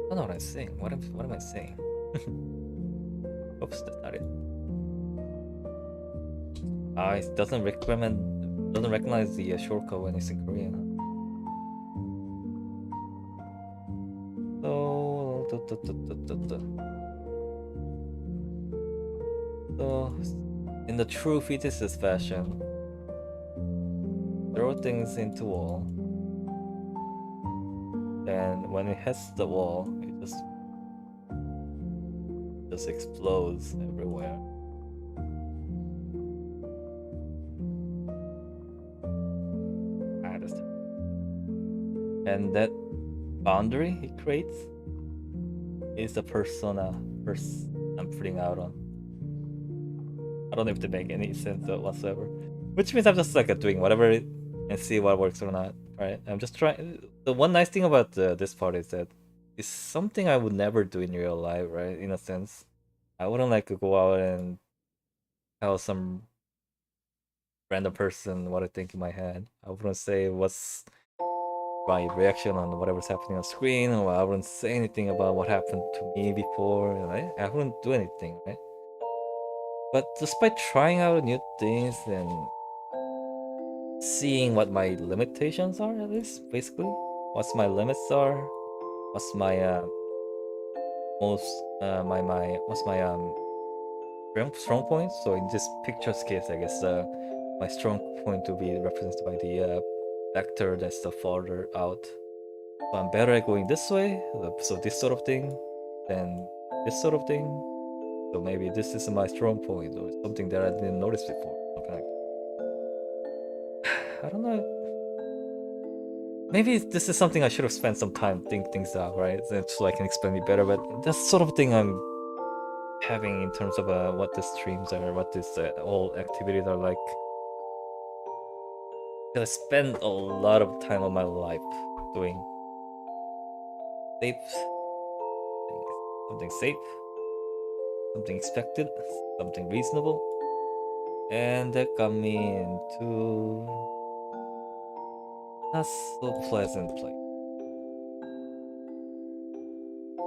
I don't know what I'm saying. What am I saying? Oops, that's not it. It doesn't recognize the shortcut when it's in Korean. So, in the true fetisist fashion, throw things into wall. And when it hits the wall, it just explodes everywhere. And that boundary it creates is the persona I'm putting out on. I don't know if they make any sense whatsoever. Which means I'm just like doing whatever and see what works or not. Right? I'm just trying. The one nice thing about this part is that it's something I would never do in real life, right? In a sense, I wouldn't like to go out and tell some random person what I think in my head. I wouldn't say what's my reaction on whatever's happening on screen, or I wouldn't say anything about what happened to me before. Right? I wouldn't do anything, right? But just by trying out new things and seeing what my limitations are, at least basically, what's my limits are, what's my what's my strong points. So in this picture's case, I guess my strong point to be represented by the vector that's the farther out. So I'm better at going this way, so this sort of thing, than this sort of thing. So maybe this is my strong point, or something that I didn't notice before. Something like that. I don't know. Maybe this is something I should have spent some time think things out, right? So I can explain it better. But that's sort of thing I'm having in terms of what the streams are, what this all activities are like. I spend a lot of time of my life doing something safe, something expected, something reasonable, and that got me into not so pleasant place.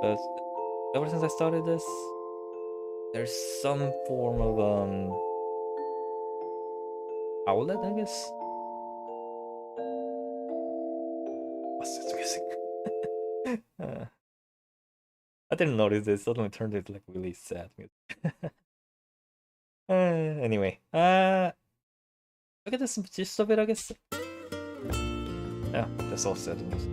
But ever since I started this, there's some form of outlet, I guess. What's this music? I didn't notice this. Suddenly turned it like really sad music. Anyway, look at this gist of it, I guess. Yeah, that's all sad music.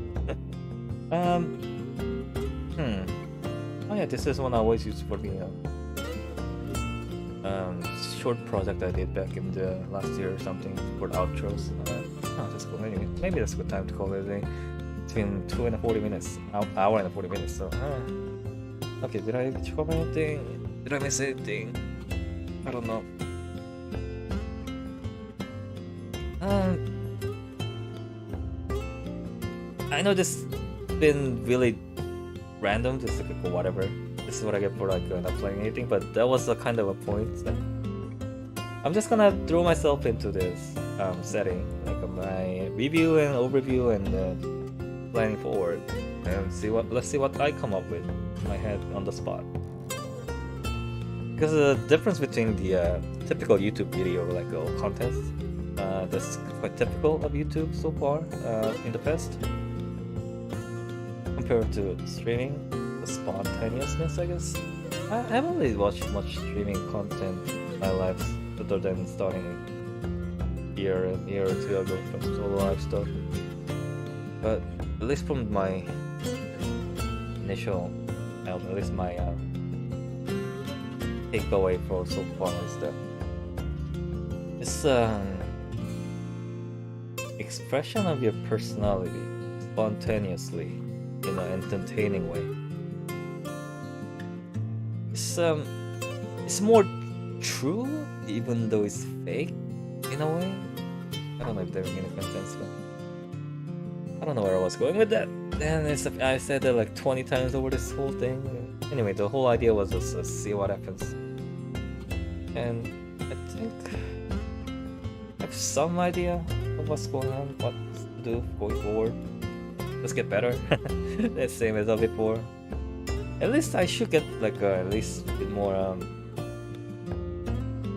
Oh yeah, this is one I always use for the short project I did back in the last year or something for the outros. That's cool. Anyway, maybe that's a good time to call it a day. Between 2 and 40 minutes, hour and 40 minutes. So, okay, did I cover anything? Did I miss anything? I don't know. I know this has been really random, just like whatever. This is what I get for like not playing anything, but that was a kind of a point. That I'm just gonna throw myself into this setting, like my review and overview and planning forward, and let's see what I come up with in my head on the spot. Because the difference between the typical YouTube video, like content, that's quite typical of YouTube so far in the past, compared to streaming, the spontaneousness, I guess. I haven't really watched much streaming content in my life, other than starting a year or two ago from solo live stuff. But at least from my initial I don't know, at least my takeaway for so far is that this expression of your personality spontaneously in an entertaining way. It's more true even though it's fake in a way. I don't know if they're making any sense, but I don't know where I was going with that. And I said that like 20 times over this whole thing. Anyway, the whole idea was just see what happens. And I think I have some idea of what's going on, what to do going forward. Let's get better. The same as before. At least I should get like at least a bit more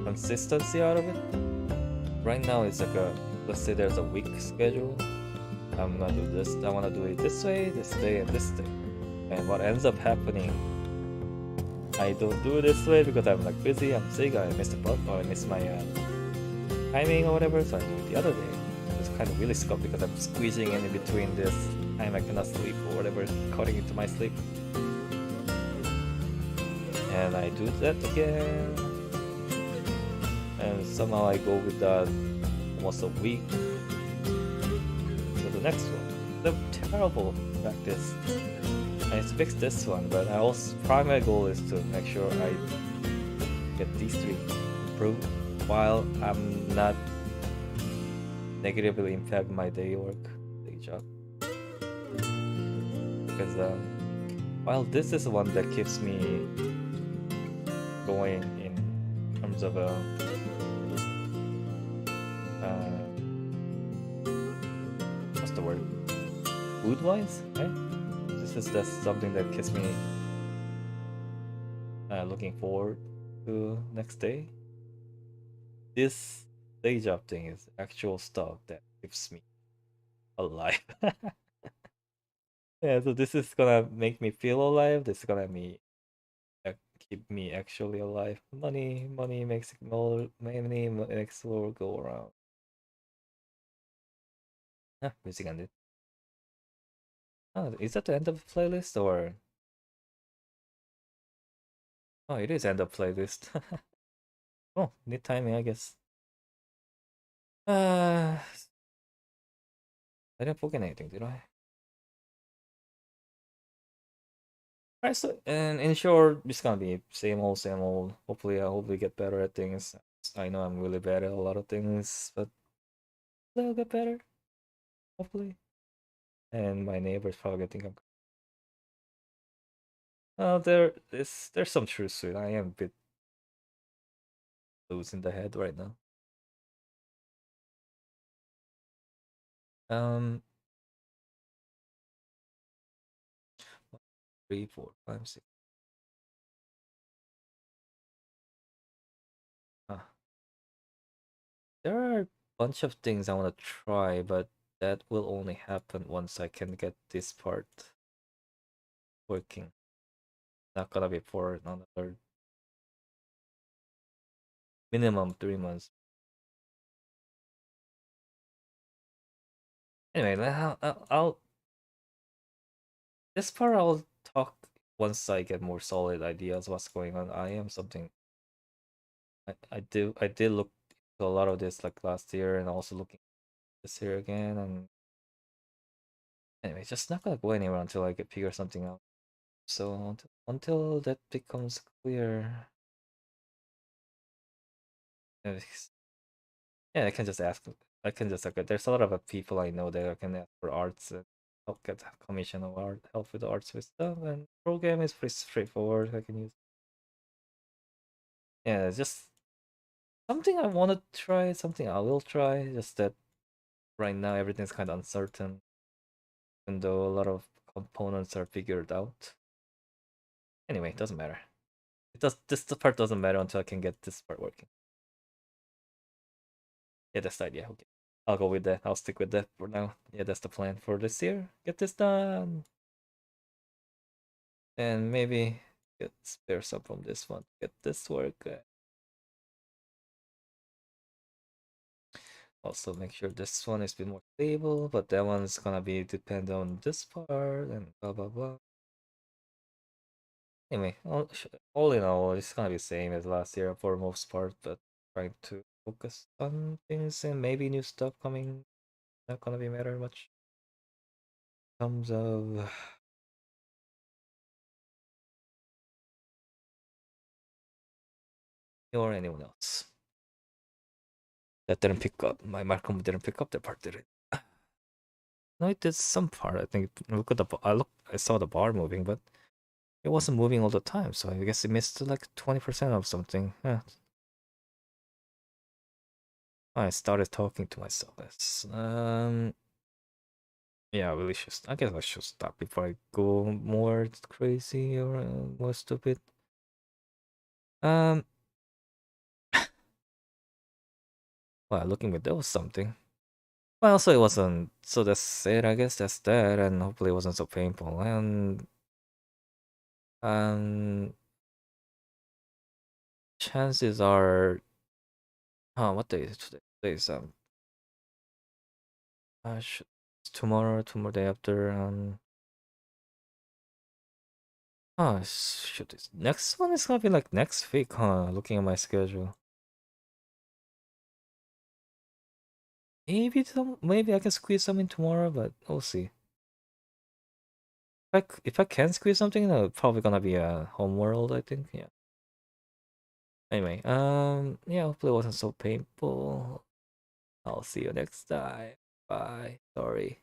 consistency out of it. Right now it's like let's say there's a week schedule. I'm gonna do this. I wanna do it this way, this day, and this day. And what ends up happening, I don't do it this way because I'm like busy. I'm sick. I missed the bus, or I missed my timing or whatever. So I do it the other day. It's kind of really scuffed because I'm squeezing in between this time I cannot sleep or whatever, cutting into my sleep. And I do that again. And somehow I go with that almost a week. So the next one, the terrible practice. I need to fix this one, but I also primary goal is to make sure I get these three improved while I'm not negatively impact my day job. Because while this is one that keeps me going in terms of what's the word? Food wise, right? This is just something that keeps me looking forward to next day. This day job thing is actual stuff that keeps me alive. Yeah, so this is gonna make me feel alive. This is gonna keep me actually alive. Money makes more. Money makes the world go around. Music ended. Oh, is that the end of the playlist or? Oh, it is end of playlist. Oh, neat timing, I guess. I didn't forget anything, did I? Alright, so and in short, it's gonna be same old, same old. Hopefully, I hopefully get better at things. I know I'm really bad at a lot of things, but I'll get better. Hopefully. And my neighbors probably think I'm. There's some truth to it. I am a bit loose in the head right now. Um, 3, 4, 5, 6. Ah, there are a bunch of things I want to try, but that will only happen once I can get this part working. Not gonna be for another minimum 3 months. Anyway, I'll this part I'll talk once I get more solid ideas what's going on. I am something I did look into a lot of this like last year and also looking this year again, and anyway, just not gonna go anywhere until I get figure something out. So until that becomes clear, uh, yeah, I can just ask. I can just like there's a lot of people I know that I can ask for arts and help get commission of art, help with the arts with stuff, and program is pretty straightforward. I can use. Yeah, it's just something I want to try, something I will try. Just that right now everything's kind of uncertain, even though a lot of components are figured out. Anyway, it doesn't matter. It does. This part doesn't matter until I can get this part working. Yeah, that's the idea. Okay, I'll go with that. I'll stick with that for now. Yeah, that's the plan for this year. Get this done, and maybe get spare some from this one. Get this work. Also, make sure this one is a bit more stable, but that one's gonna be depend on this part and blah blah blah. Anyway, all in all, it's gonna be same as last year for most part, but trying to focus on things and maybe new stuff coming. Not gonna be matter much. In terms of or anyone else that didn't pick up. My Malcolm didn't pick up that part, did it? No, it did some part. I think look at the I saw the bar moving, but it wasn't moving all the time. So I guess it missed like 20% of something. Yeah. I started talking to myself. Yeah, I really should. I guess I should stop before I go more crazy or more stupid. Um, well, looking at there was something. Well, so it wasn't. So that's it. I guess that's that, and hopefully it wasn't so painful. And um, chances are, what day is it today? Today is tomorrow day after. Shoot, this next one is gonna be like next week, huh? Looking at my schedule. Maybe I can squeeze some in tomorrow, but we'll see. If I can squeeze something, then it's probably gonna be a homeworld, I think. Yeah. Anyway, yeah, hopefully it wasn't so painful. I'll see you next time. Bye. Sorry.